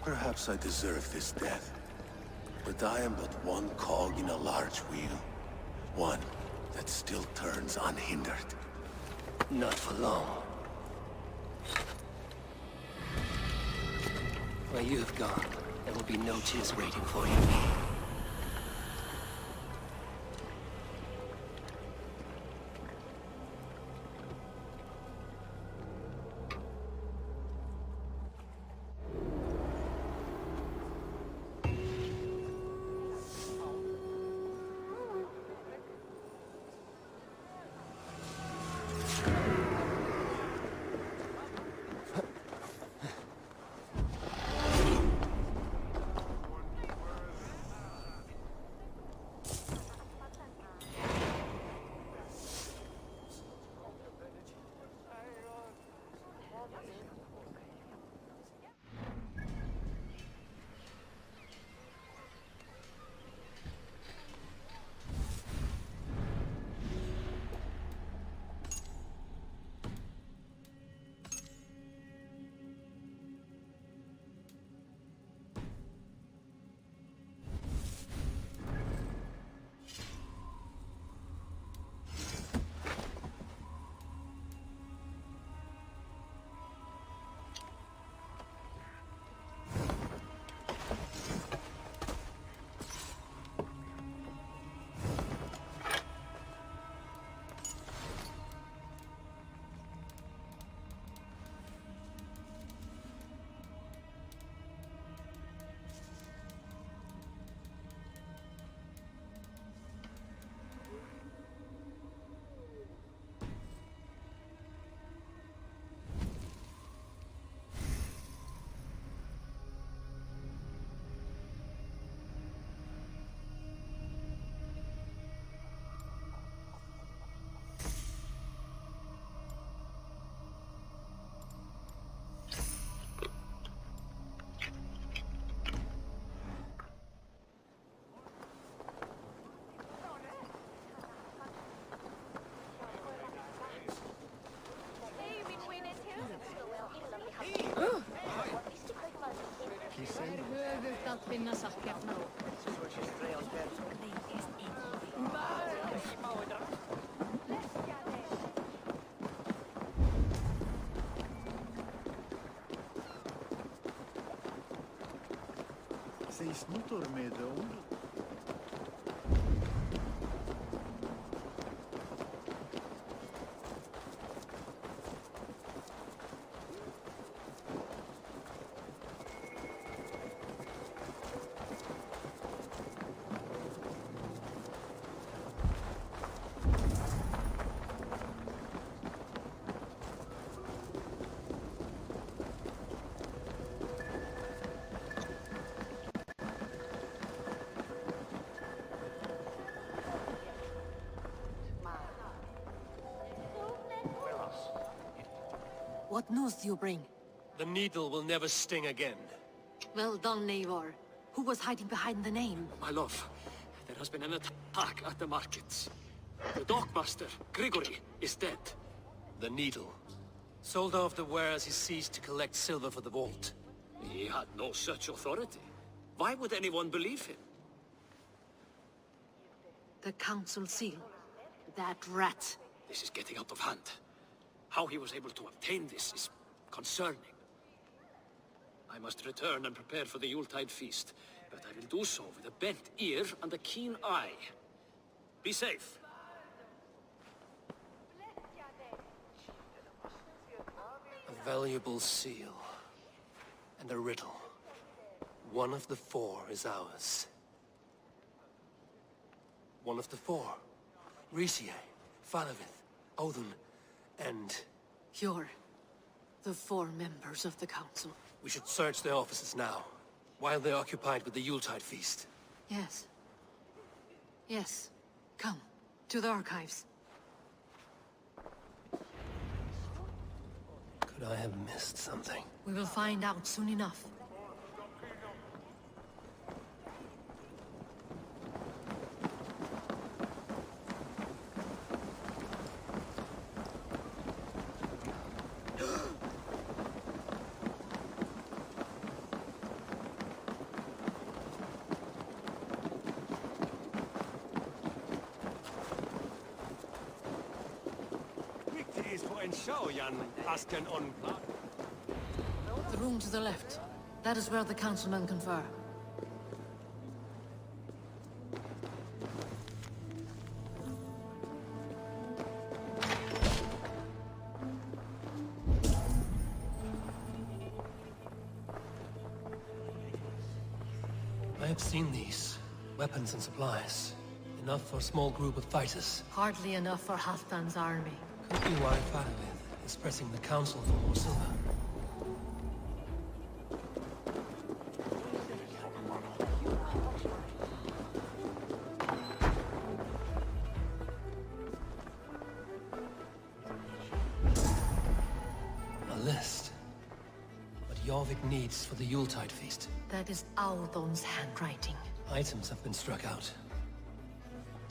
Perhaps I deserve this death. But I am but one cog in a large wheel. One that still turns unhindered. Not for long. Where you have gone, there will be no tears waiting for you. What news do you bring? The needle will never sting again. Well done, Eivor. Who was hiding behind the name? My love, there has been an attack at the markets. The dockmaster, Grigory, is dead. The needle. Sold off the wares he ceased to collect silver for the vault. He had no such authority. Why would anyone believe him? The council seal. That rat. This is getting out of hand. How he was able to obtain this is concerning. I must return and prepare for the Yuletide feast, but I will do so with a bent ear and a keen eye. Be safe. A valuable seal. And a riddle. One of the four is ours. One of the four. Riesier, Falavith, Odin, and... You're the four members of the council. We should search their offices now, while they're occupied with the Yuletide feast. Yes. Yes. Come, to the archives. Could I have missed something? We will find out soon enough. The room to the left. That is where the councilmen confer. I have seen these. Weapons and supplies. Enough for a small group of fighters. Hardly enough for Halfdan's army. Could be why Falavith is pressing the council for more silver. A list. What Jorvik needs for the Yuletide feast. That is Audon's handwriting. Items have been struck out.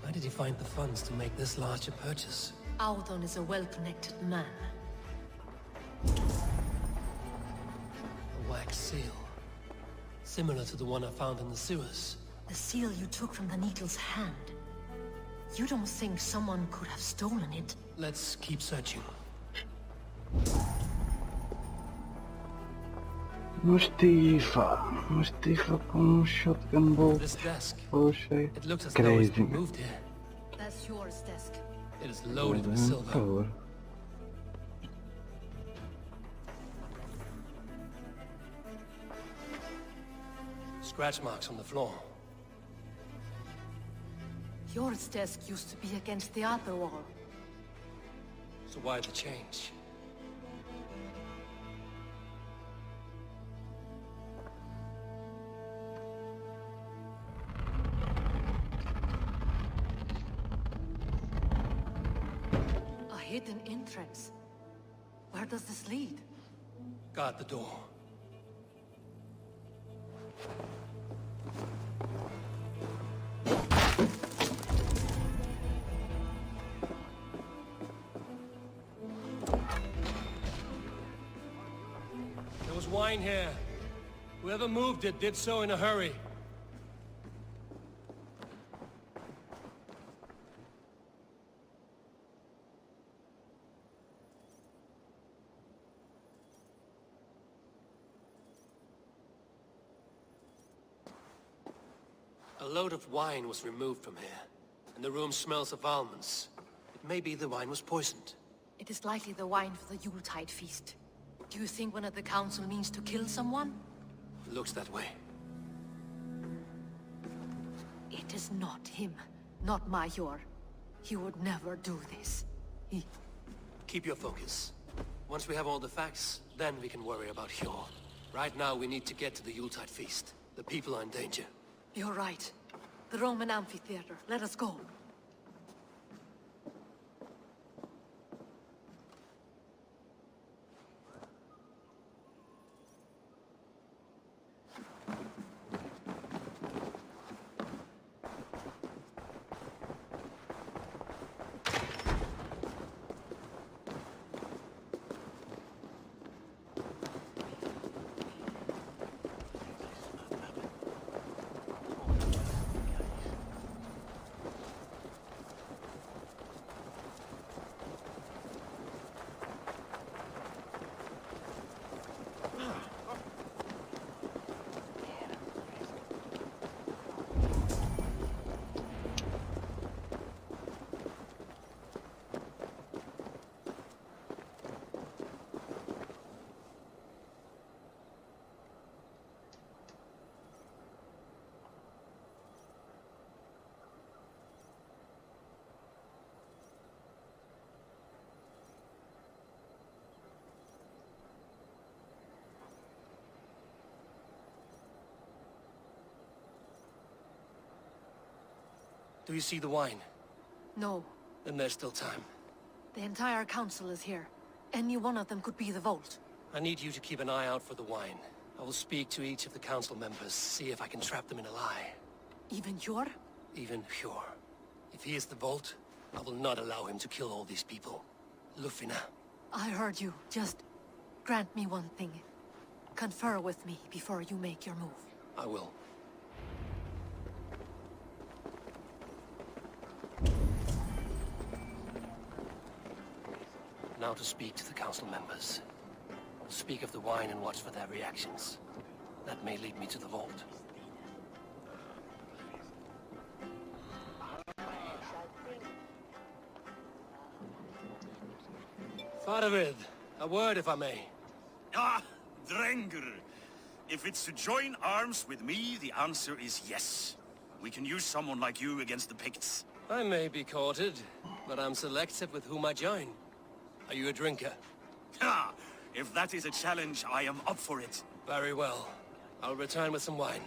Where did he find the funds to make this large a purchase? Audon is a well-connected man. A wax seal. Similar to the one I found in the sewers. The seal you took from the needle's hand. You don't think someone could have stolen it? Let's keep searching. Mustifa com shotgun bolt. This desk. Bullshit. It looks as though it's Crazy. been moved here. That's yours, desk. It is loaded with silver. Power. Scratch marks on the floor. Yours desk used to be against the other wall. So why the change? A hidden entrance. Where does this lead? Guard the door. There was wine here. Whoever moved it did so in a hurry. load of wine was removed from here, and the room smells of almonds. It may be the wine was poisoned. It is likely the wine for the Yuletide feast. Do you think one of the council means to kill someone? Looks that way. It is not him, not Major. He would never do this. Keep your focus. Once we have all the facts, then we can worry about Hjor. Right now, we need to get to the Yuletide feast. The people are in danger. You're right. The Roman amphitheater. Let us go. Do you see the wine? No. Then there's still time. The entire council is here. Any one of them could be the Vault. I need you to keep an eye out for the wine. I will speak to each of the council members, see if I can trap them in a lie. Even Hjor? Even Hjor. If he is the Vault, I will not allow him to kill all these people. Lufina. I heard you. Just grant me one thing. Confer with me before you make your move. I will. Now to speak to the council members. Speak of the wine and watch for their reactions. That may lead me to the Vault. Faravid, a word if I may. Ah, Drengr. If it's to join arms with me, the answer is yes. We can use someone like you against the Picts. I may be courted, but I'm selective with whom I join. Are you a drinker? Ha! If that is a challenge, I am up for it. Very well. I'll return with some wine.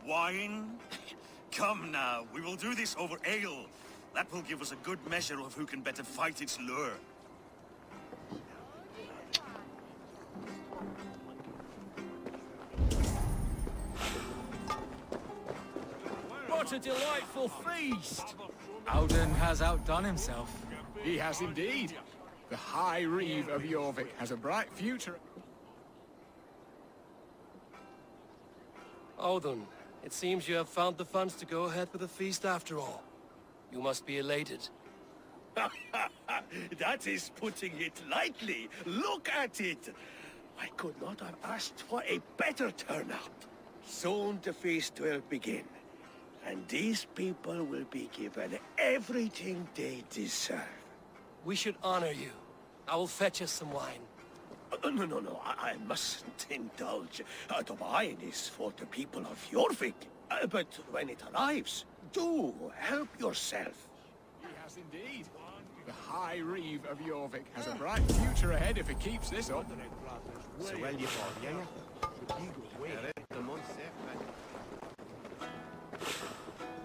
Wine? Come now, we will do this over ale. That will give us a good measure of who can better fight its lure. What a delightful feast! Alden has outdone himself. He has indeed. The High Reeve of Jorvik has a bright future. Odin, it seems you have found the funds to go ahead with the feast after all. You must be elated. That is putting it lightly. Look at it. I could not have asked for a better turnout. Soon the feast will begin. And these people will be given everything they deserve. We should honor you. I will fetch us some wine. No, I mustn't indulge. The wine is for the people of Jorvik. But when it arrives, do help yourself. He has indeed. The High Reeve of Jorvik has a bright future ahead if it keeps this up.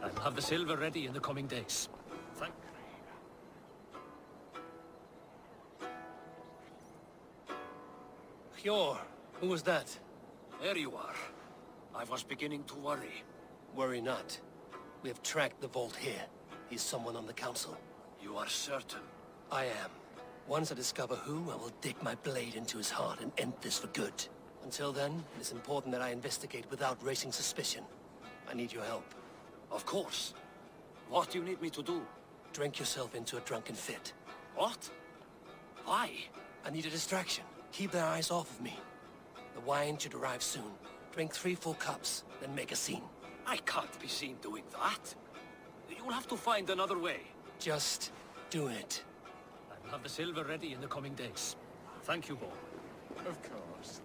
I'll have the silver ready in the coming days. Thank Hjor, who was that? There you are. I was beginning to worry. Worry not. We have tracked the Vault here. He's someone on the council. You are certain? I am. Once I discover who, I will dig my blade into his heart and end this for good. Until then, it is important that I investigate without raising suspicion. I need your help. Of course. What do you need me to do? Drink yourself into a drunken fit. What? Why? I need a distraction. Keep their eyes off of me. The wine should arrive soon. Drink 3 full cups, then make a scene. I can't be seen doing that. You'll have to find another way. Just do it. I'll have the silver ready in the coming days. Thank you, Bo. Of course.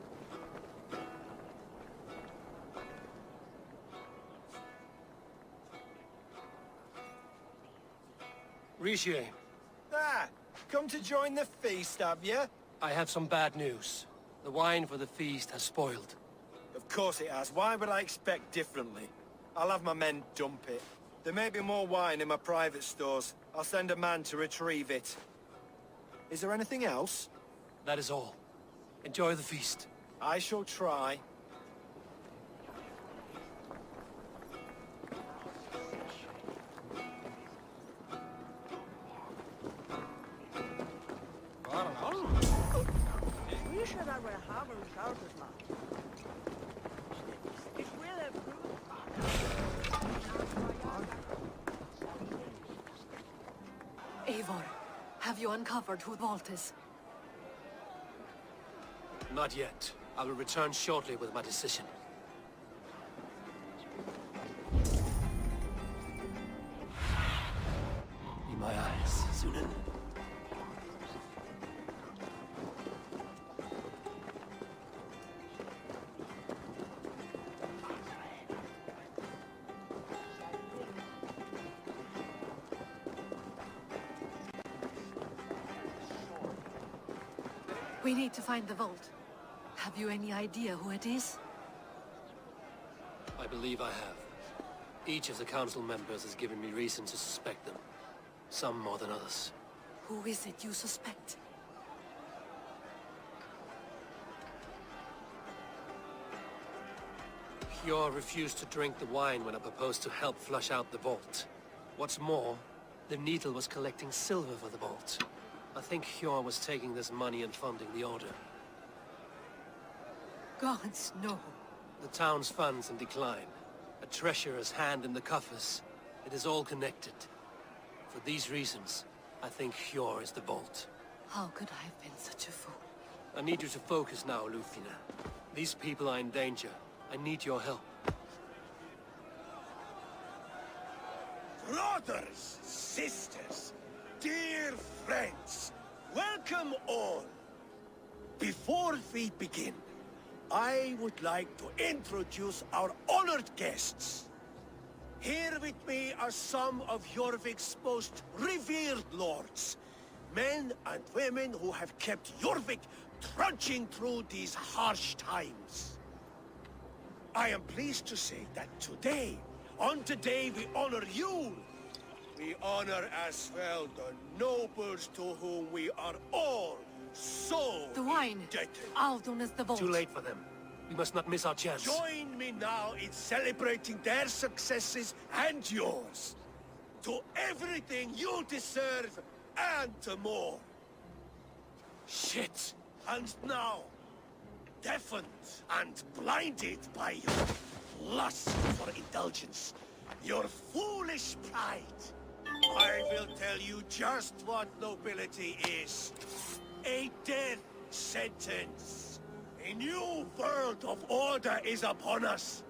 Richier, Ah, come to join the feast, have you? I have some bad news. The wine for the feast has spoiled. Of course it has. Why would I expect differently? I'll have my men dump it. There may be more wine in my private stores. I'll send a man to retrieve it. Is there anything else? That is all. Enjoy the feast. I shall try. Eivor, have you uncovered who the vault is? Not yet. I will return shortly with my decision. In my eyes, Sunan. We need to find the vault. Have you any idea who it is? I believe I have. Each of the council members has given me reason to suspect them. Some more than others. Who is it you suspect? Hjor refused to drink the wine when I proposed to help flush out the vault. What's more, the Needle was collecting silver for the vault. I think Hjor was taking this money and funding the Order. Gods, no. The town's funds in decline. A treasurer's hand in the coffers. It is all connected. For these reasons, I think Hjor is the vault. How could I have been such a fool? I need you to focus now, Luthina. These people are in danger. I need your help. Brothers, sisters, dear friends, welcome all. Before we begin, I would like to introduce our honored guests. Here with me are some of Jorvik's most revered lords. Men and women who have kept Jorvik trudging through these harsh times. I am pleased to say that today, on the day we honor you, we honor as well the nobles to whom we are all so The wine. indebted. Aldun is the vault. Too late for them. We must not miss our chance. Join me now in celebrating their successes and yours. To everything you deserve and more. Shit! And now, deafened and blinded by your lust for indulgence, your foolish pride, I will tell you just what nobility is. A death sentence. A new world of order is upon us.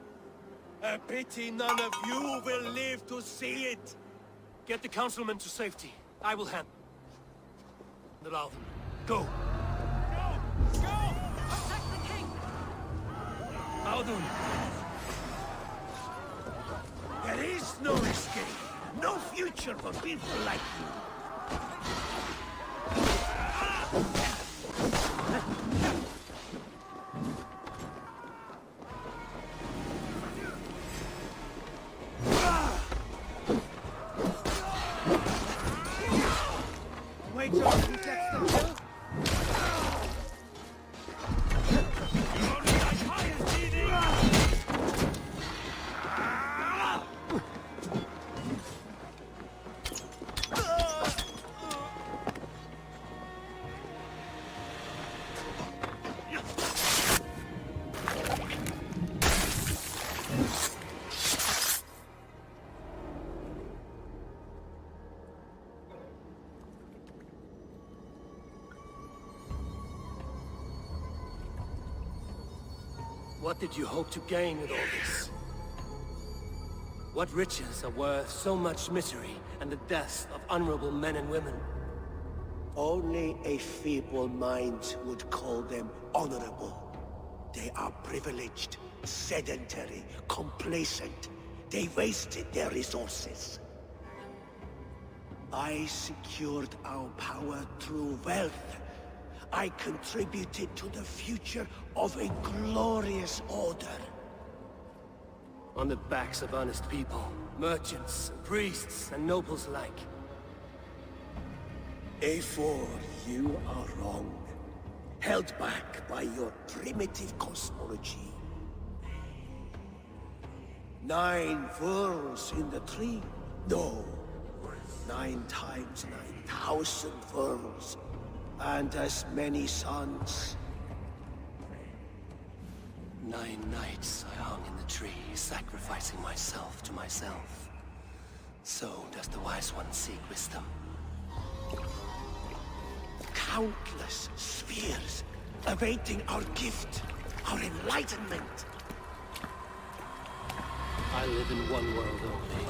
A pity none of you will live to see it. Get the councilmen to safety. I will handle. Allow them. Go! Protect the king! Aldun! There is no escape, no future for people like you. Wait till he gets the kill. What did you hope to gain with all this? What riches are worth so much misery and the deaths of honorable men and women? Only a feeble mind would call them honorable. They are privileged, sedentary, complacent. They wasted their resources. I secured our power through wealth. I contributed to the future of a glorious order. On the backs of honest people, merchants, priests, and nobles alike. Eivor, you are wrong. Held back by your primitive cosmology. 9 worlds in the tree? No. 9 times 9,000 worlds. And as many suns. 9 nights I hung in the tree, sacrificing myself to myself. So does the wise one seek wisdom. Countless spheres awaiting our gift, our enlightenment. I live in one world only.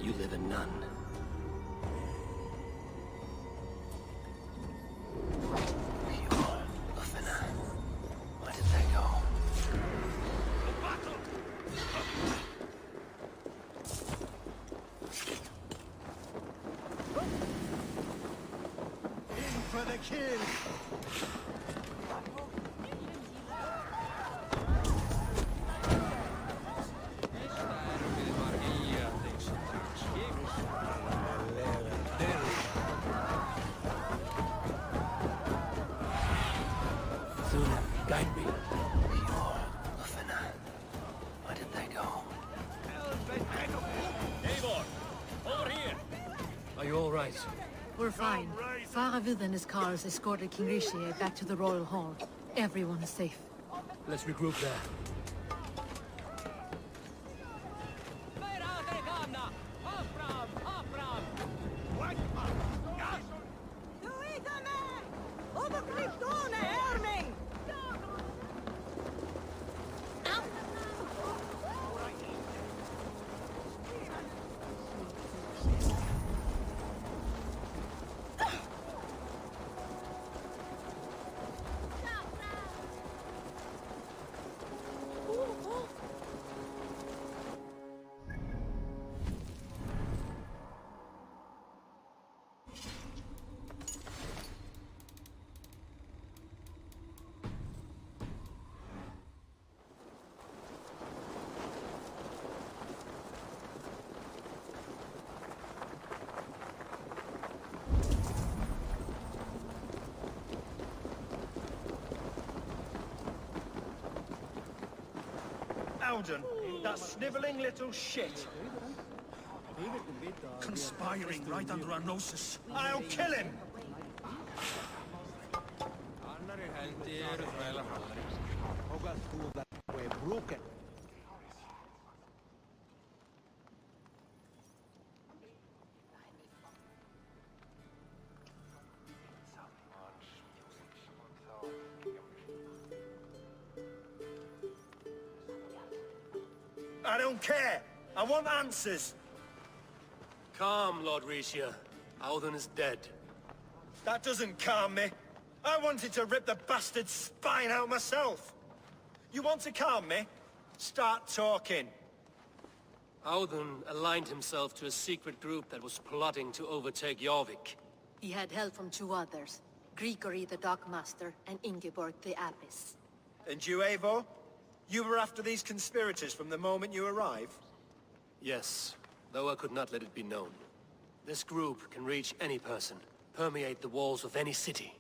You live in none. Where did they go? In for the kill! Guide me. Where did they go? Eivor, over here. Are you all right? We're fine. Faravid and his cars escorted King Rishi back to the Royal Hall. Everyone is safe. Let's regroup there. Alden, that sniveling little shit. Conspiring right under our noses. I'll kill him! I don't care! I want answers! Calm, Lord Rishia. Audun is dead. That doesn't calm me. I wanted to rip the bastard's spine out myself. You want to calm me? Start talking. Audun aligned himself to a secret group that was plotting to overtake Jorvik. He had help from 2 others. Grigory the Dockmaster and Ingeborg the Abbess. And you, Eivor? You were after these conspirators from the moment you arrived? Yes, though I could not let it be known. This group can reach any person, permeate the walls of any city.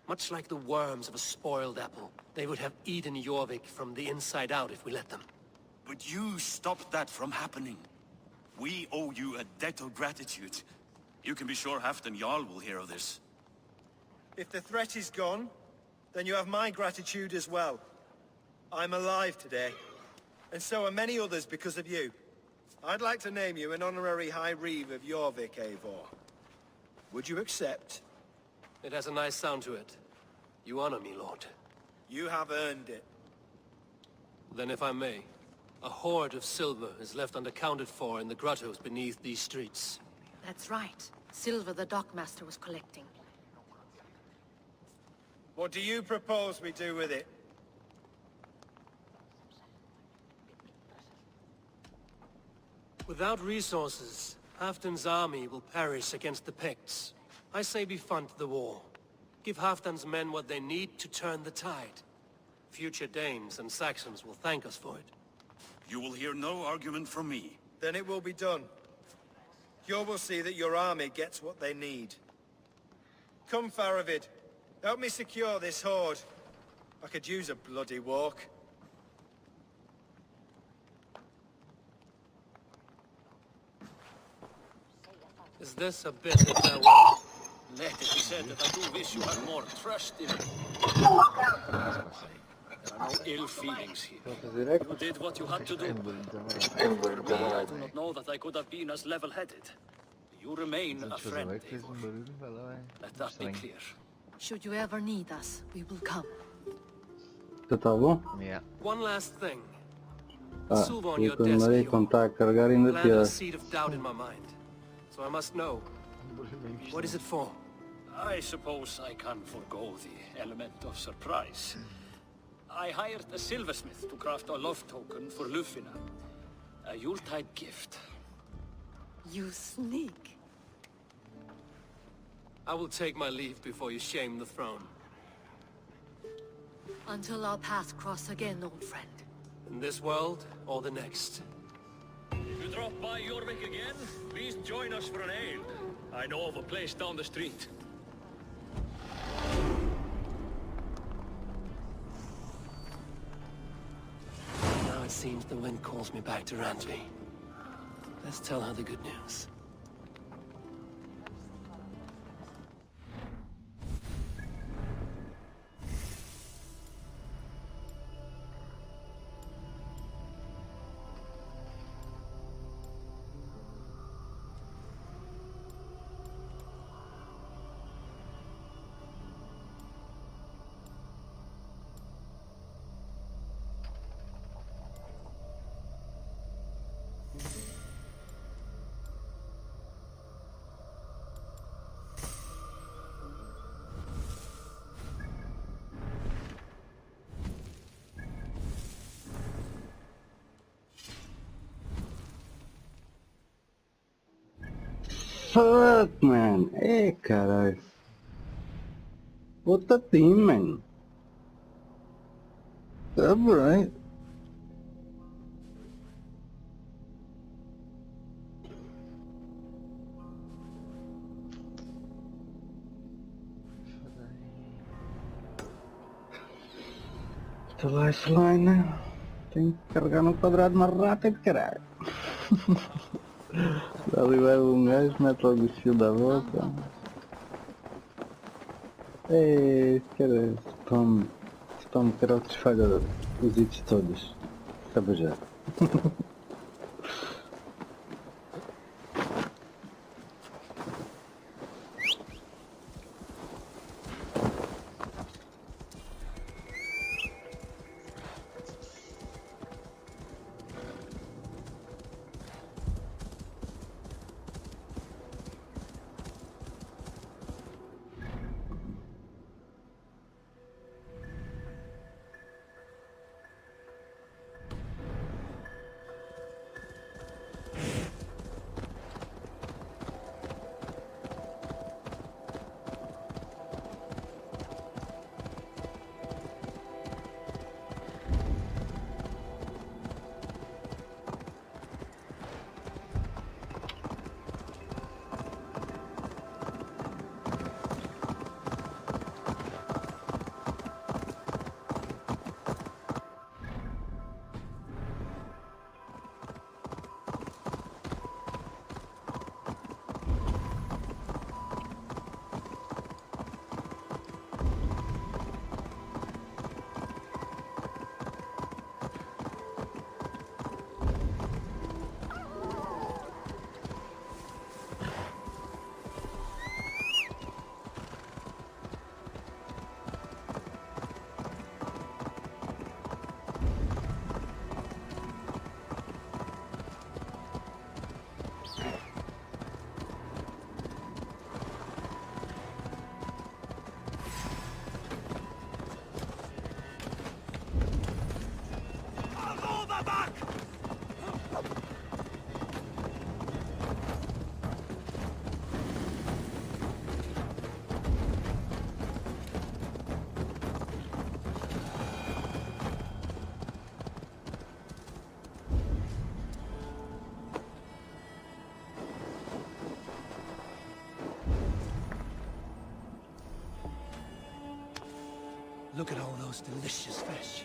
Much like the worms of a spoiled apple, they would have eaten Jorvik from the inside out if we let them. But you stopped that from happening. We owe you a debt of gratitude. You can be sure Halfdan Jarl will hear of this. If the threat is gone, then you have my gratitude as well. I'm alive today, and so are many others because of you. I'd like to name you an honorary High Reeve of Jorvik, Eivor. Would you accept? It has a nice sound to it. You honor me, Lord. You have earned it. Then if I may, a hoard of silver is left unaccounted for in the grottos beneath these streets. That's right. Silver the dockmaster was collecting. What do you propose we do with it? Without resources, Halfdan's army will perish against the Picts. I say we fund the war. Give Halfdan's men what they need to turn the tide. Future Danes and Saxons will thank us for it. You will hear no argument from me. Then it will be done. You will see that your army gets what they need. Come, Faravid. Help me secure this hoard. I could use a bloody walk. Is this a bit of farewell? Let it be said that I do wish you had more trust in me. There are no ill feelings here. You did what you had to do. I do not know that I could have been as level-headed. You remain a friend, Eivor. Let that be clear. Should you ever need us, we will come. Tu tá bom? One last thing. Ah, Silver on eu your desk demorei here. quando está a carregar ainda Planted a pior. seed of doubt in my mind. So I must know. What is it for? I suppose I can forego the element of surprise. I hired a silversmith to craft a love token for Lufina. A Yuletide gift. You sneak. I will take my leave before you shame the throne. Until our paths cross again, old friend. In this world, or the next. If you drop by Jorvik again, please join us for an ale. I know of a place down the street. Now it seems the wind calls me back to Randvi. Let's tell her the good news. Fuck, man. Hey, caralho. Puta team, man. Tá right. Esta lifeline tem que carregar no quadrado mais rápido, caralho. Ali vai um gajo, mete logo o fio da volta. Ei, cara, spam carotes falha os hits todos. Sabe já. Look at all those delicious fish.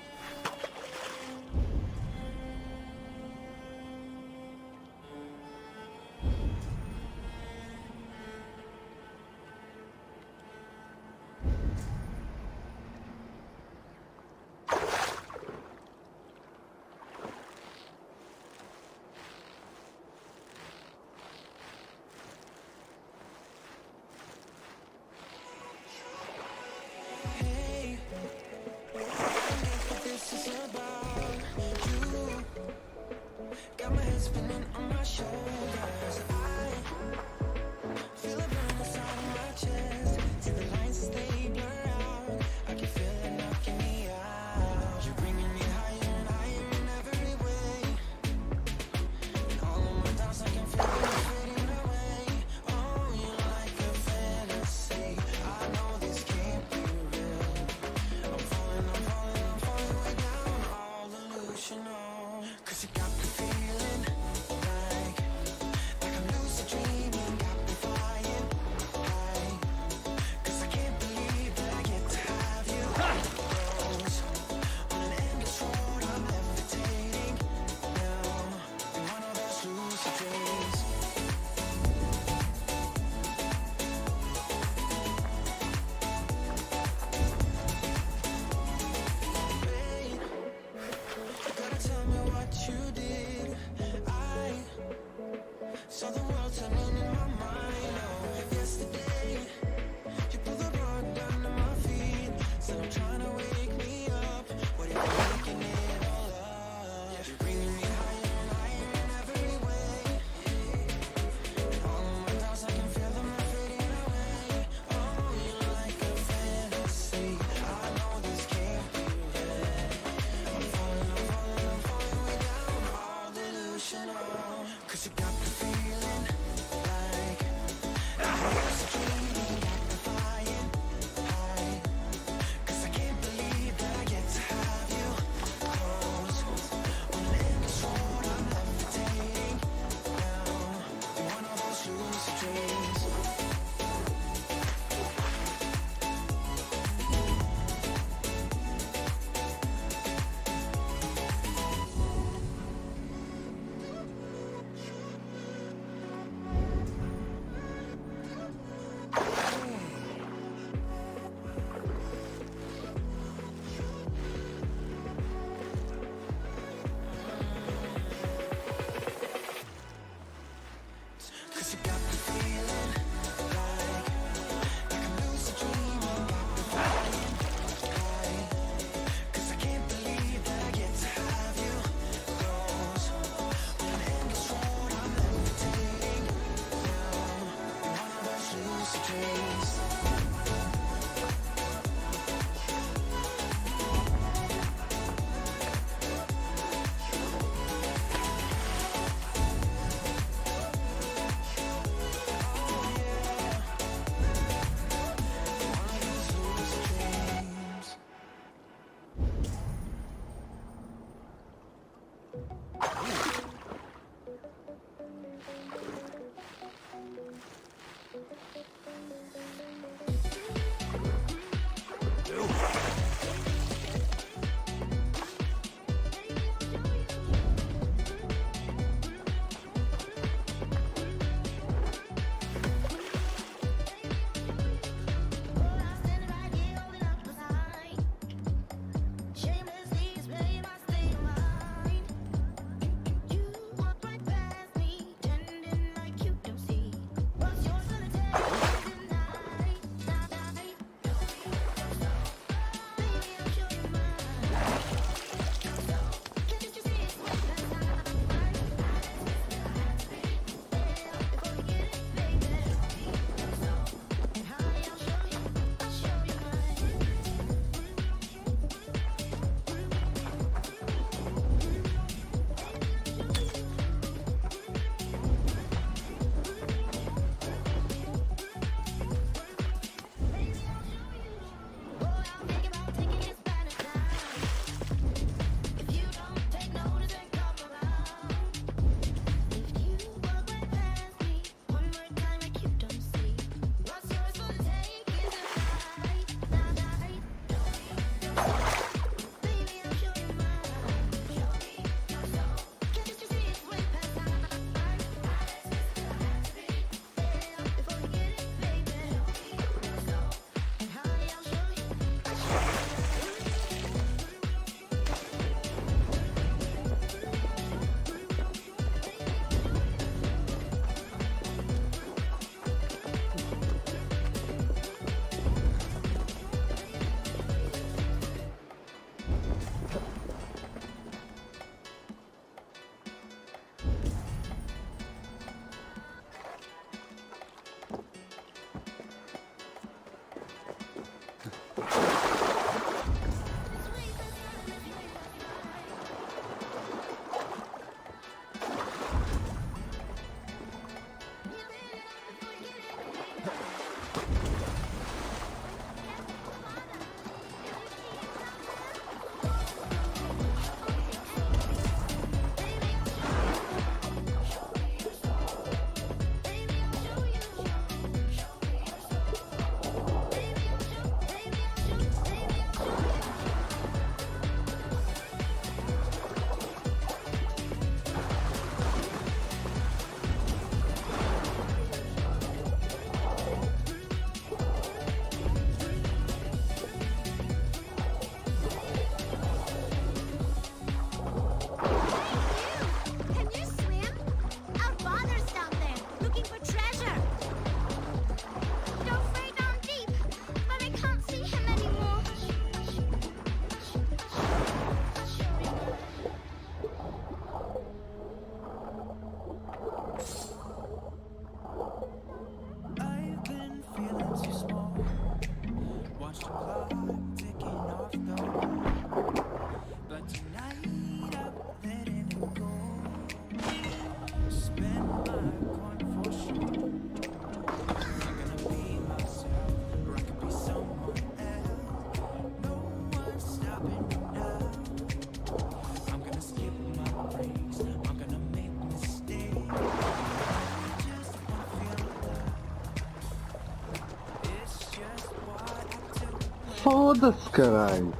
Foda-se, caralho.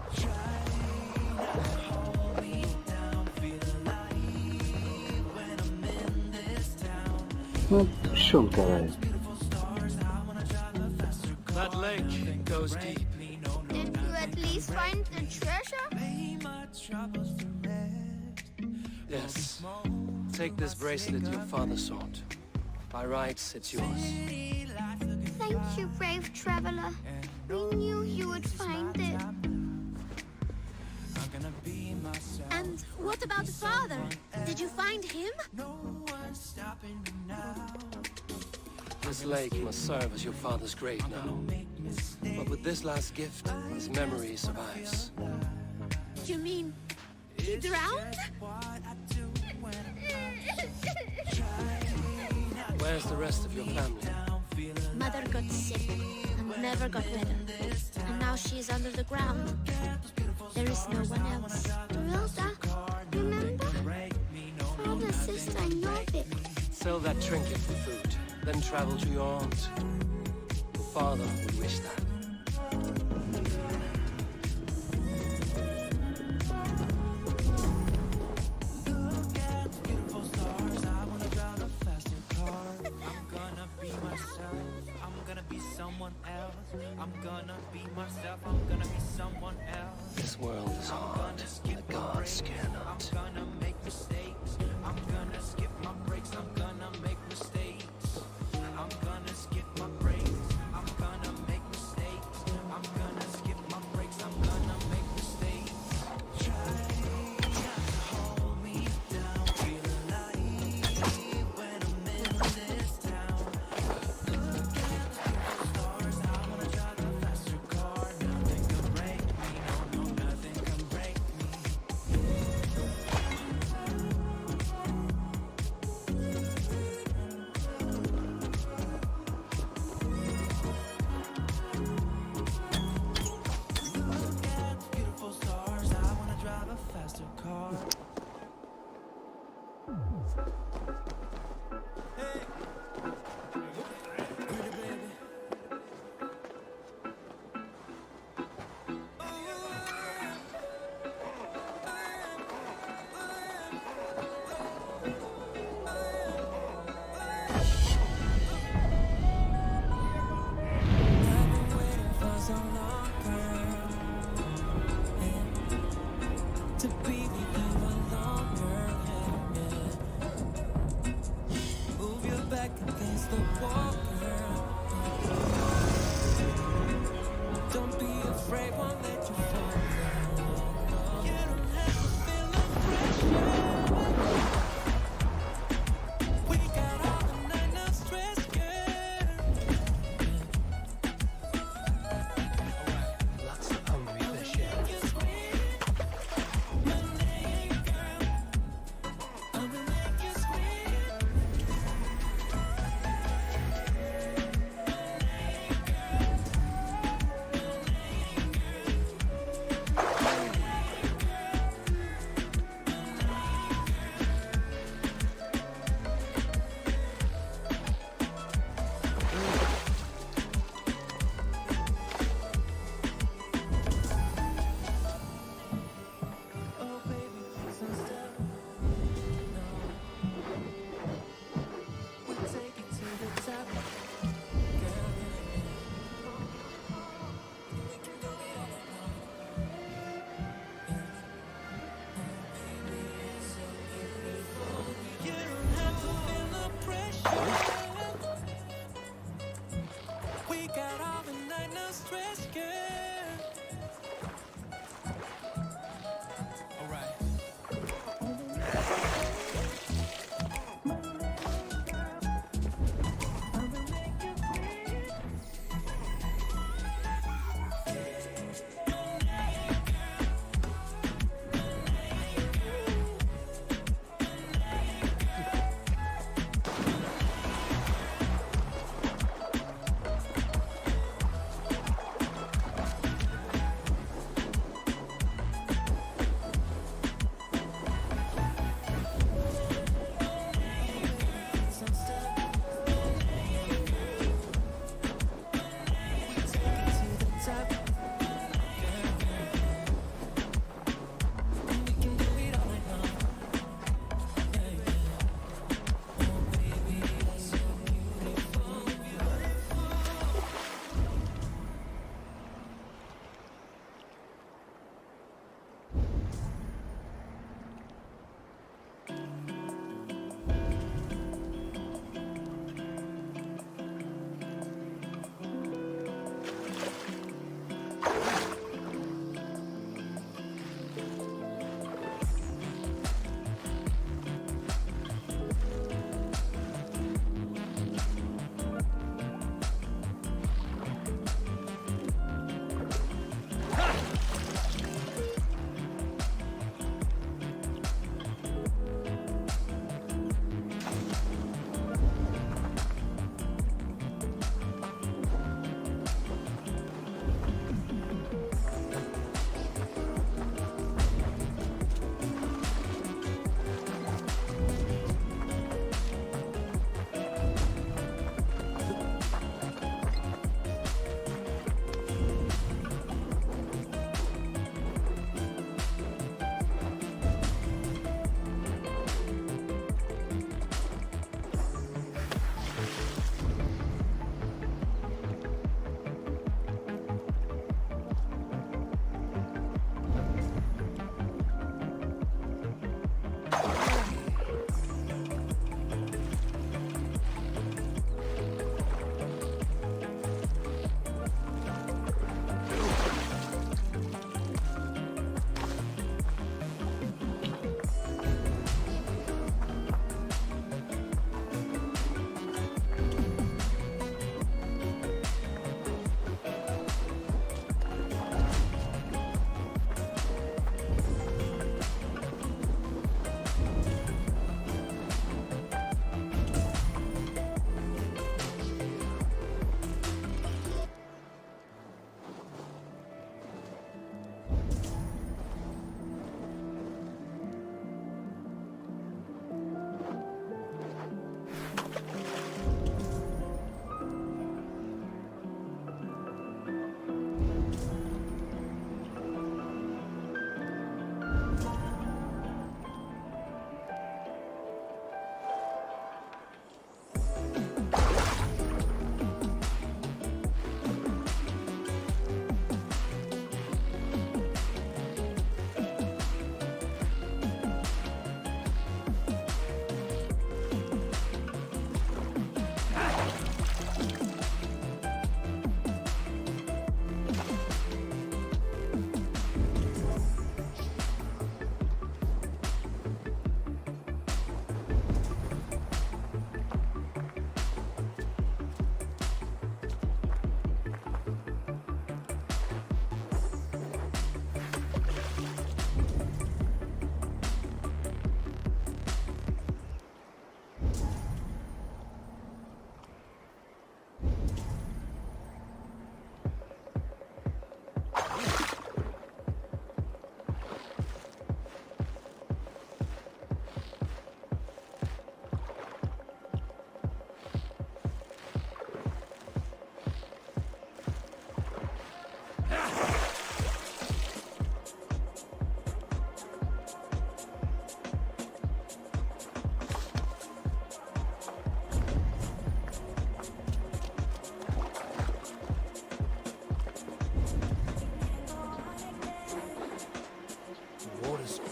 Não puxou, caralho. That lake goes deep. Did you at least find the treasure? Yes. Take this bracelet your father sought. By rights, it's yours. Thank you, brave traveler. We knew you would find it. And what about the father? Did you find him? This lake must serve as your father's grave now. But with this last gift, his memory survives. You mean he drowned? Where's the rest of your family? Mother got sick and never got better. And now she is under the ground. There is no one else. Rosa, remember? Father, sister, and Jorvik. Sell that trinket for food, then travel to your aunt. Your father would wish that. This world is hard, and the gods care not.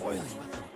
toiling with them.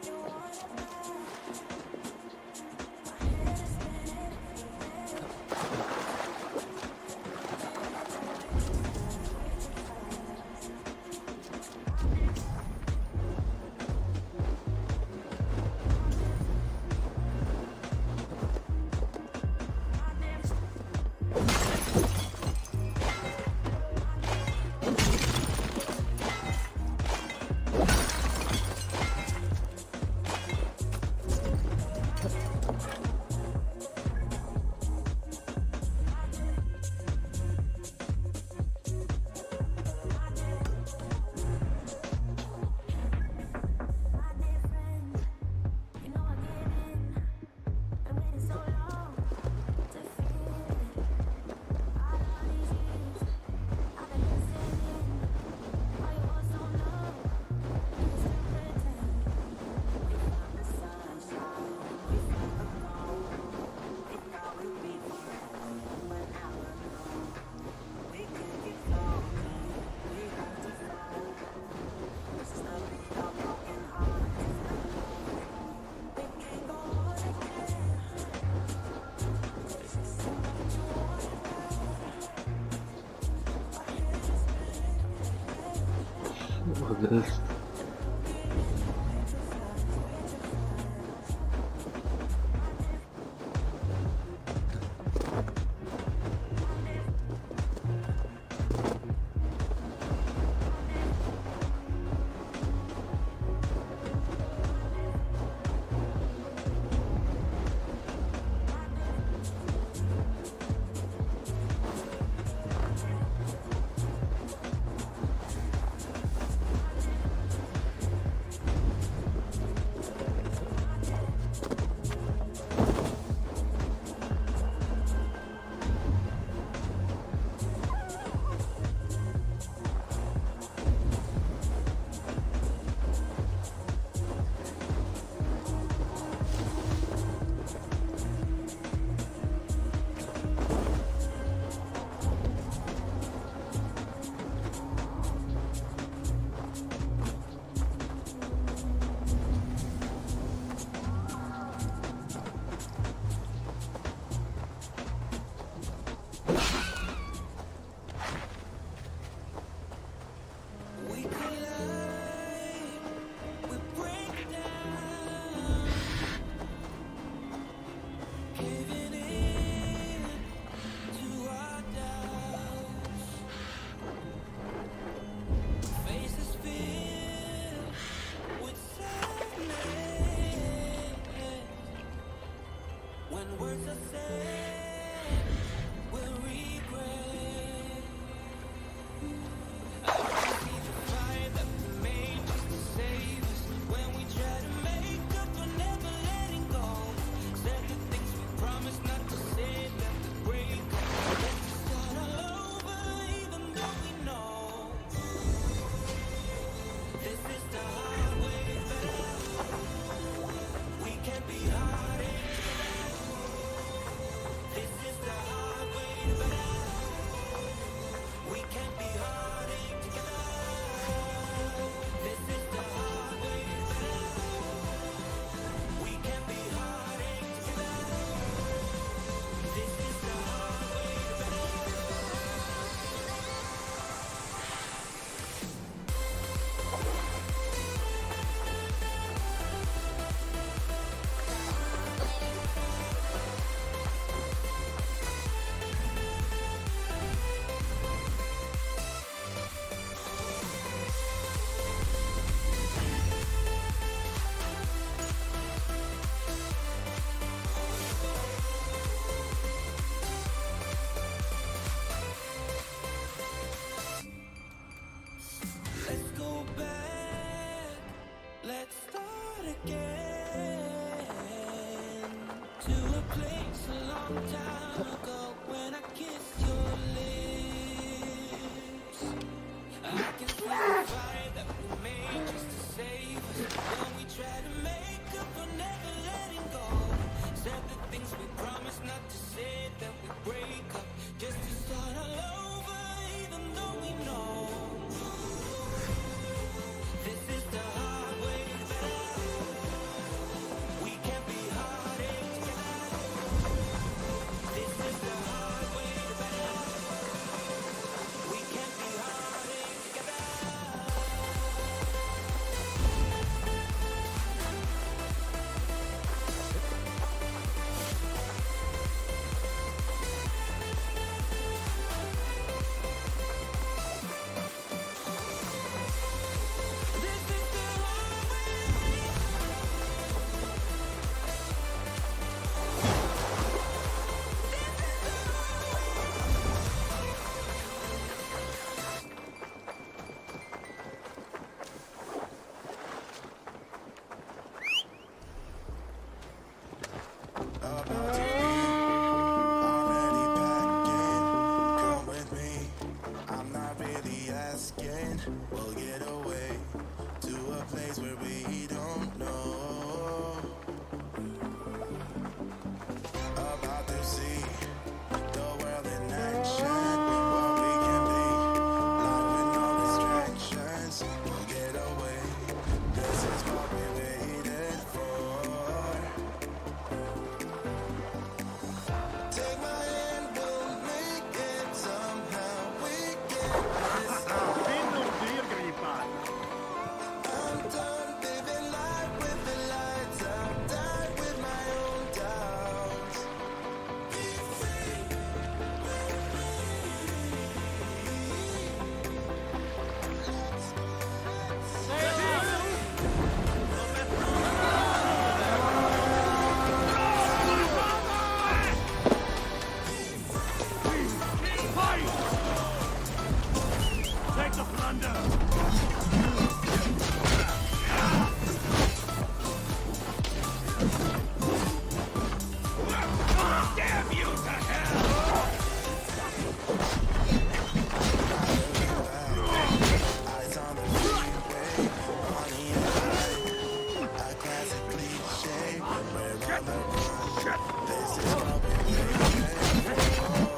Look at this. take the plunder! Damn you to hell! Eyes on the freeway, money and high. A classic cliche, we're on the run. This is what we waiting for.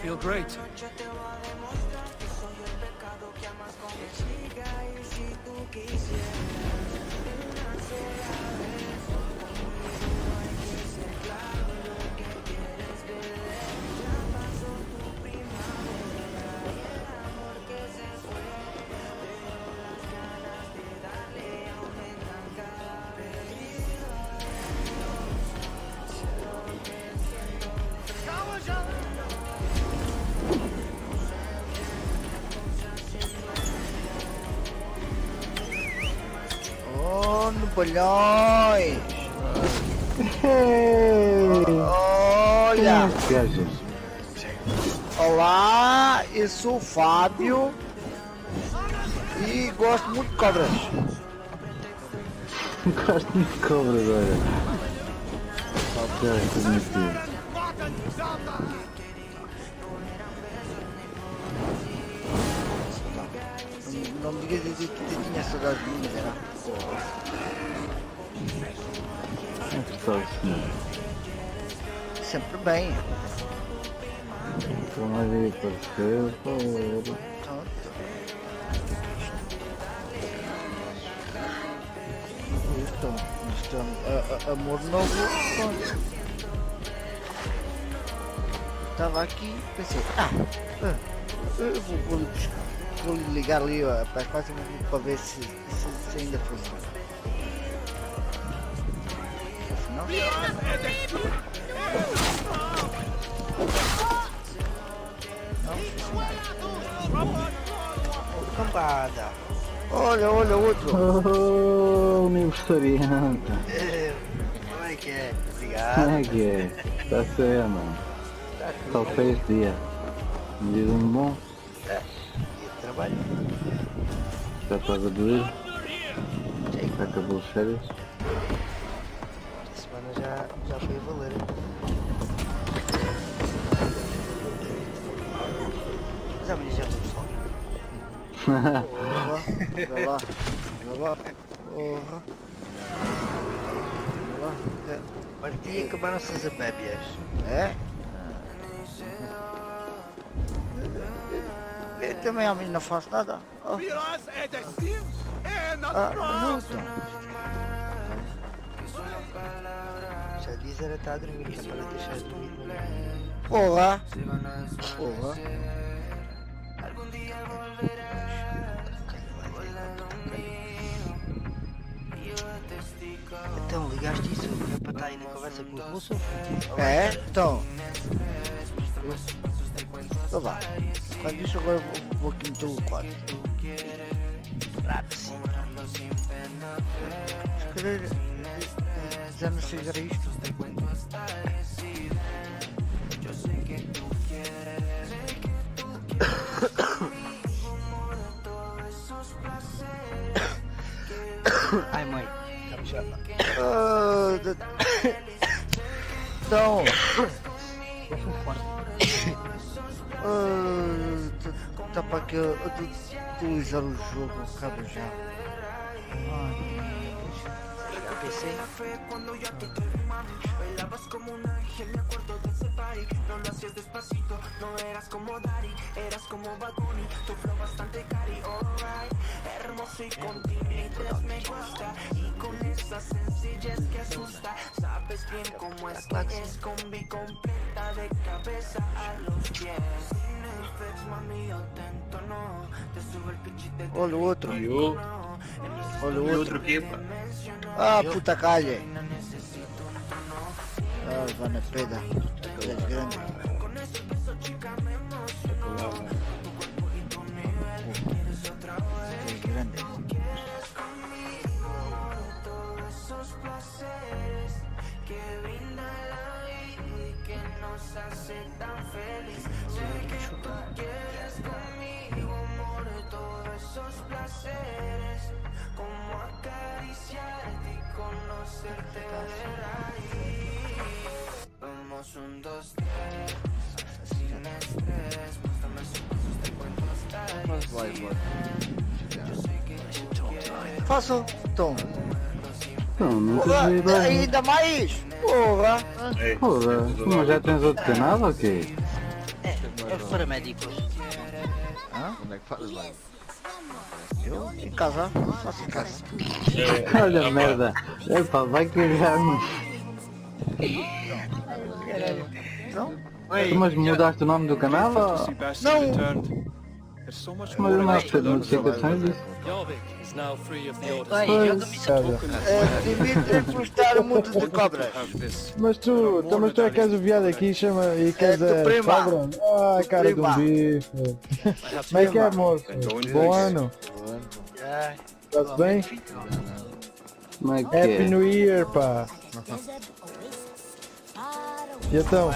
feel great. Oh, no bolhões! Olha! Olá, eu sou o Fábio e gosto muito de cobras. Gosto muito de cobras, olha. Ok, tudo mentira. Não me digas que eu tinha saudade de mim, era? Sempre bem. Como é que apareceu? Então, amor novo. Estava aqui, pensei, eu vou lhe buscar. Vou ligar ali para as quatro para ver se ainda funciona. Cambada. Olha outro. Oh, aniversariante. Como é que é? Obrigado. Como é que é? Está certo, mano. Só 6 dias. Um dia bom. Dia de trabalho. Já estás a doer? Já acabou as férias? Esta semana já foi a valer. Mas amanhã já vamos lá. Vai lá. Partia acabaram-se as amébias. É? Eu também a mim não faço nada. Não, então. Já diz era estar a dormir, que é para deixar de dormir. Porra! Então, ligaste isso? É para estar aí na conversa com os moços? É? Então. Então vá. Quando isso agora vou aqui meter o quarto. Se calhar já não sei era isto. Ai mãe, então tá para que eu utilizar o jogo, acaba já. PC. Bailabas como un ángel, me acuerdo de ese party. No lo hacías despacito, no eras como Daddy, eras como Bad Bunny, tu flow bastante cari, alright. Hermoso y con timides me gusta, y con esa sencillez que asusta. Sabes bien cómo es que es combi completa de cabeza a los pies. Sin el flex, mami, yo te entono, te subo el pitch y te olha o outro. Olha o outro aqui, pá. Ah, puta calha. Ah, vai na peda. É grande. É grande. Como acariciarte y conocerte de raíz. Vamos 1, 2, 3, sin estrés. Muéstrame sus pasos, te cuento hasta el Yo sé que tú quieres. Faço, Tom. Não, nunca vi bem. Ainda mais? Porra! Porra, mas já tens outro canal ou quê? É os paramédicos. Onde é que fazes live? Eu? Em casa. Faço em casa. Olha a merda. Epá, vai cagar-me. Não? Mas mudaste o nome do canal ou... Não! Mas eu não recebo notificações disso. Dimitri gostar muito de cobras. Mas tu é que és o viado aqui e queres a cobra? Ah, cara de um bife. Como é que é, moço? Bom ano. Estás bem? Como é que é? Happy New Year, pá. E então?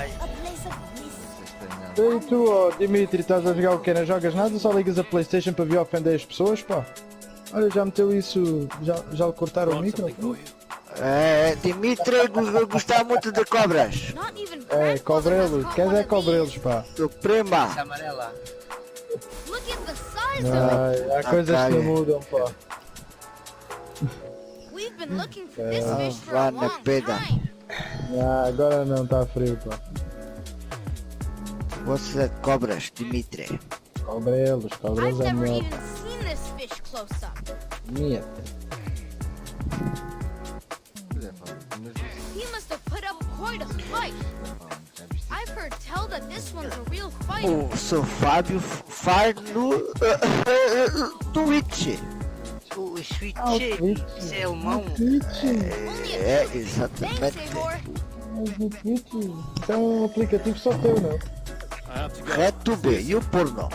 E tu, oh, Dimitri, estás a jogar o que? Não jogas nada? Só ligas a PlayStation para vir ofender as pessoas, pá? Olha, já meteu isso, já lhe cortaram o micro? Dimitri gostar muito de cobras. É, cobrelos, queres é cobrelos, pá. Tu prima. Ai, há coisas que não mudam, pá. Vá na peda. Agora não, está frio, pá. Você é cobras, Dimitri. Cobrelos é melhor. Minha. He must have put up quite a fight. I've heard tell that this one's a real fighter. O seu Fábio faz no Twitch. O Switch, isso é alemão. É, exatamente. Mas no Twitch, isso é um aplicativo só teu, não? RedTube e o porno.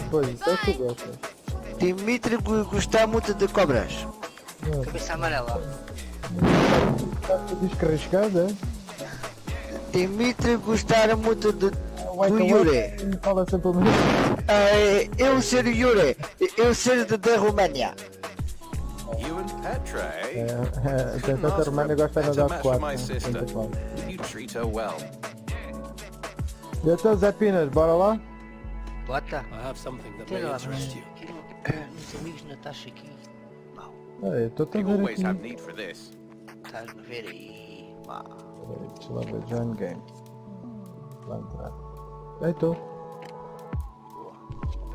Pois, isso é que tu gostas. Dimitri gosta muito de cobras. Cabeça amarela. Está tudo descarregado, é? Dimitri gostar muito do Yuri. Fala sempre o mesmo. Eu ser Yuri, eu ser da România. You and Petra, eh? A România gosta de andar de 4. You treat her well. E então, Zé Pinas, bora lá? Bota. I have something that may interest you. Meus amigos na taxa aqui. Eu estou a You ver always aqui. have need for this. Estás a ver aí. Deixa eu lá ver, join game. Lá entrar. Aí estou.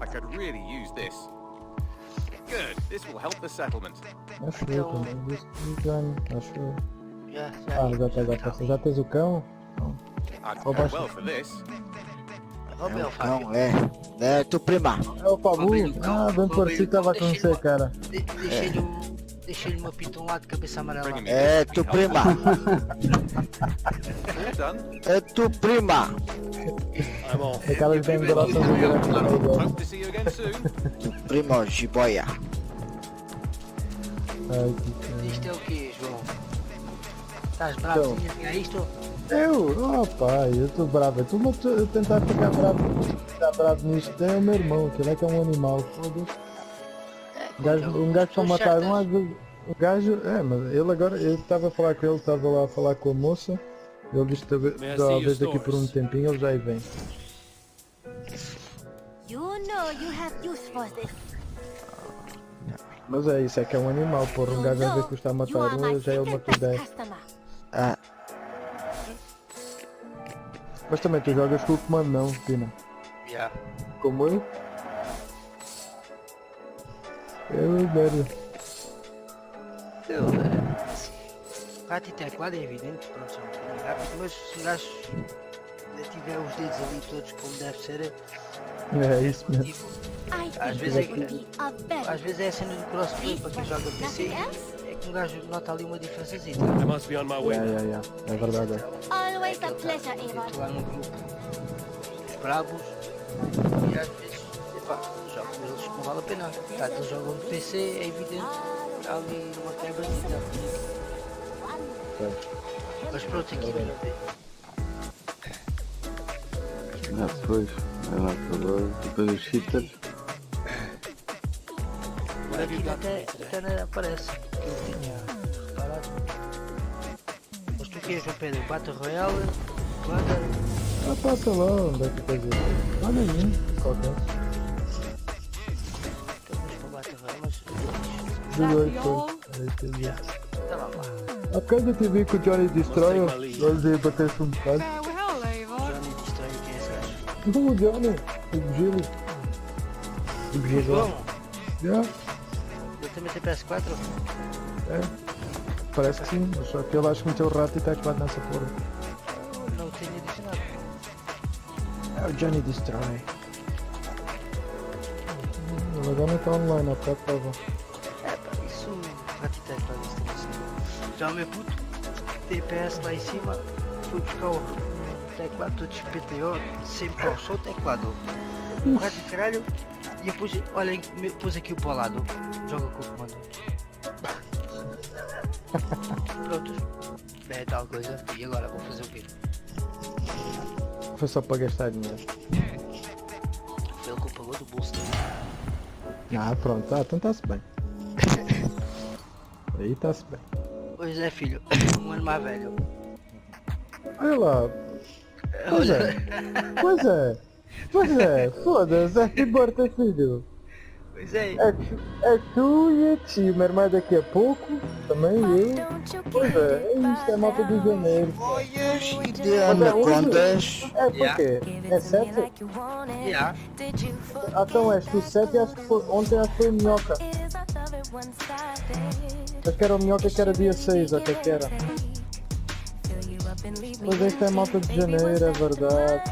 I could really use this. Good. This will help the settlement. Acho eu também. Disse que join, acho eu. Já. Já tens o cão? I'd do well for this. Não, é tu prima. É o Pabu? Ah, bem parecido, estava com você, cara. Deixei-lhe uma piton lá de cabeça amarela. É tu prima. É tu prima. Aquelas bem grossas e grandes. Hope to see you again soon. Primo, jiboia. Isto é o quê, João? Estás bravo de ganhar isto? Eu? Oh pai, eu estou bravo. Tu não tentar ficar bravo nisto. É o meu irmão, aquele é que é um animal. Um gajo para matar um, às vezes. O gajo, mas ele agora, eu estava a falar com ele, estava lá a falar com a moça. Ele disse que talvez daqui por um tempinho ele já aí vem. You know you have use for this. Mas é isso, é que é um animal, porra. Um gajo às vezes custa a matar um, já ele matou 10. Mas também tu jogas com o comando não, Pina? Já. Como eu? Eu dero. Rato e teclado é evidente, pronto, são um bocadinho rápido, mas se o gajo tiver os dedos ali todos como deve ser, é isso mesmo. Às vezes é a cena do crossplay para quem joga PC, é que um gajo nota ali uma diferençazinha. I must be on my way. É verdade. Always a pleasure, Eva. Estou lá no grupo dos brabos e às vezes, jogo com eles não vale a pena. Eles jogam no PC, é evidente, há ali uma quebra de vida. Mas pronto, aqui vai ver. Depois, vai lá depois os cheaters. Aqui até não aparece, que eu tinha reparado. Mas tu queres, João Pedro, Battle Royale, manda. Passa lá, onde é que quer dizer? Olha aí, qualquer. Vamos para o Battle Royale, mas... Tá lá. A cada TV que o Johnny Destroyer, eles iam bater-se um bocado. Johnny Destroyer, quem é esse gajo? O Johnny, o Gilo. O Gilo. Já? Eu também tenho PS4? É. Parece que sim, só que ele acho que meteu o rato e teclado nessa porra. Não tenho adicionado. É o Johnny Destroy. Ele agora não está online, até estava. É pá, isso rato e teclado isso também assim. Já o meu puto tem PS lá em cima, fui buscar o teclado todo XPTO, sem pau, só o teclado. O rato de caralho, e depois, olha, pus aqui o para o lado, joga com o comando. Prontos, é tal coisa, e agora vou fazer o quê? Foi só para gastar dinheiro. Foi ele que pagou do bolso dele. Ah, pronto, então está-se bem. Aí está-se bem. Pois é, filho, um ano mais velho. Olha lá. Pois é. Pois é. Pois é. Foda-se, happy birthday, filho. Pois é. É tu e a ti, minha irmã daqui a pouco, também eu. Pois é isto, é malta de janeiro. Olhas e de anacondas. É porquê? É 7? Yeah. Então és tu 7 e acho que foi, ontem acho que foi minhoca. Acho que era o minhoca que era dia 6, até que era. Pois esta é malta de janeiro, é verdade.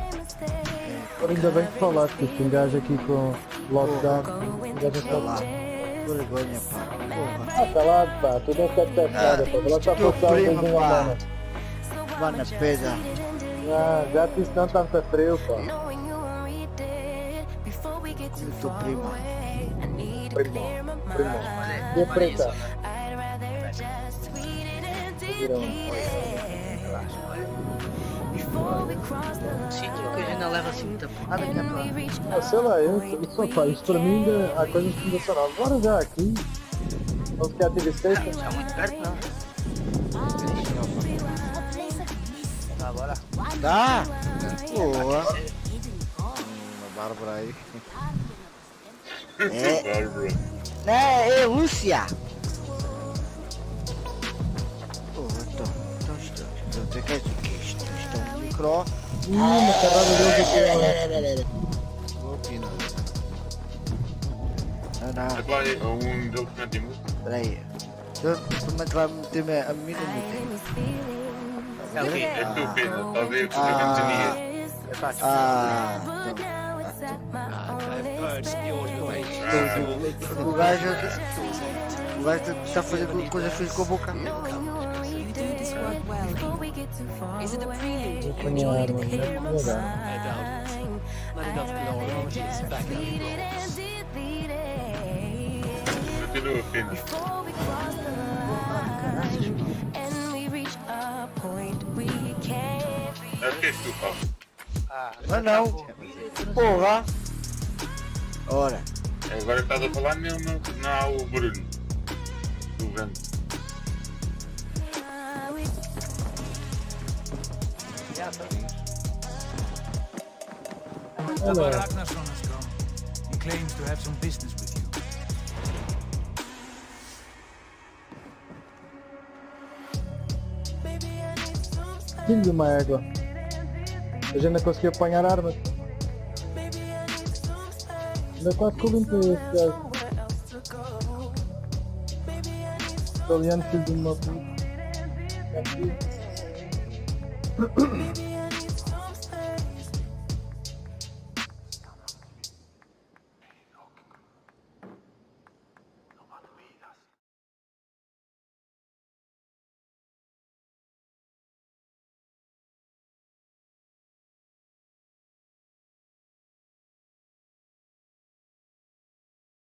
Agora ainda bem que falaste, que um gajo aqui com lockdown, um gajo está lá. Vergonha, pá. Ah, calado, pá, tu não queres ter nada, pá, lá está passando primo, uma pá. semana. Vá na peda. Já te disse não está muito frio, pá. Como tu primo. Primo. E a preta? Um sítio que a gente não leva assim muita porrada que é para... Ah, sei lá, isso, pá, isto para mim ainda há coisas que me funcionam. Bora já aqui. Vamos ficar a TV Station. Está muito perto, não? Tá, bora. Dá? Boa. Uma Bárbara aí. É Lúcia. Então que é isto? Isto é um micro. Uma carrada deles aqui, Vou opinar. Não. Agora é um documento em música. Espera aí. Como é que vai meter a mim no É o quê? É tu, Pedro. Está a ver com a ventania. O gajo está fazendo coisas feias com a boca. Vou apanhar a arma, né? Vou dar. Continua, Pedro. Acho que és tu, Paulo. Mas não. Porra. Ora. Agora estás a falar, não há o barulho do vento. Hello. Ragnarsson has come. He claims to have some business with you. Filho de uma égua. A gente não conseguiu apanhar armas. Ainda quase que eu limpei este gajo. Italiano, filho de uma puta.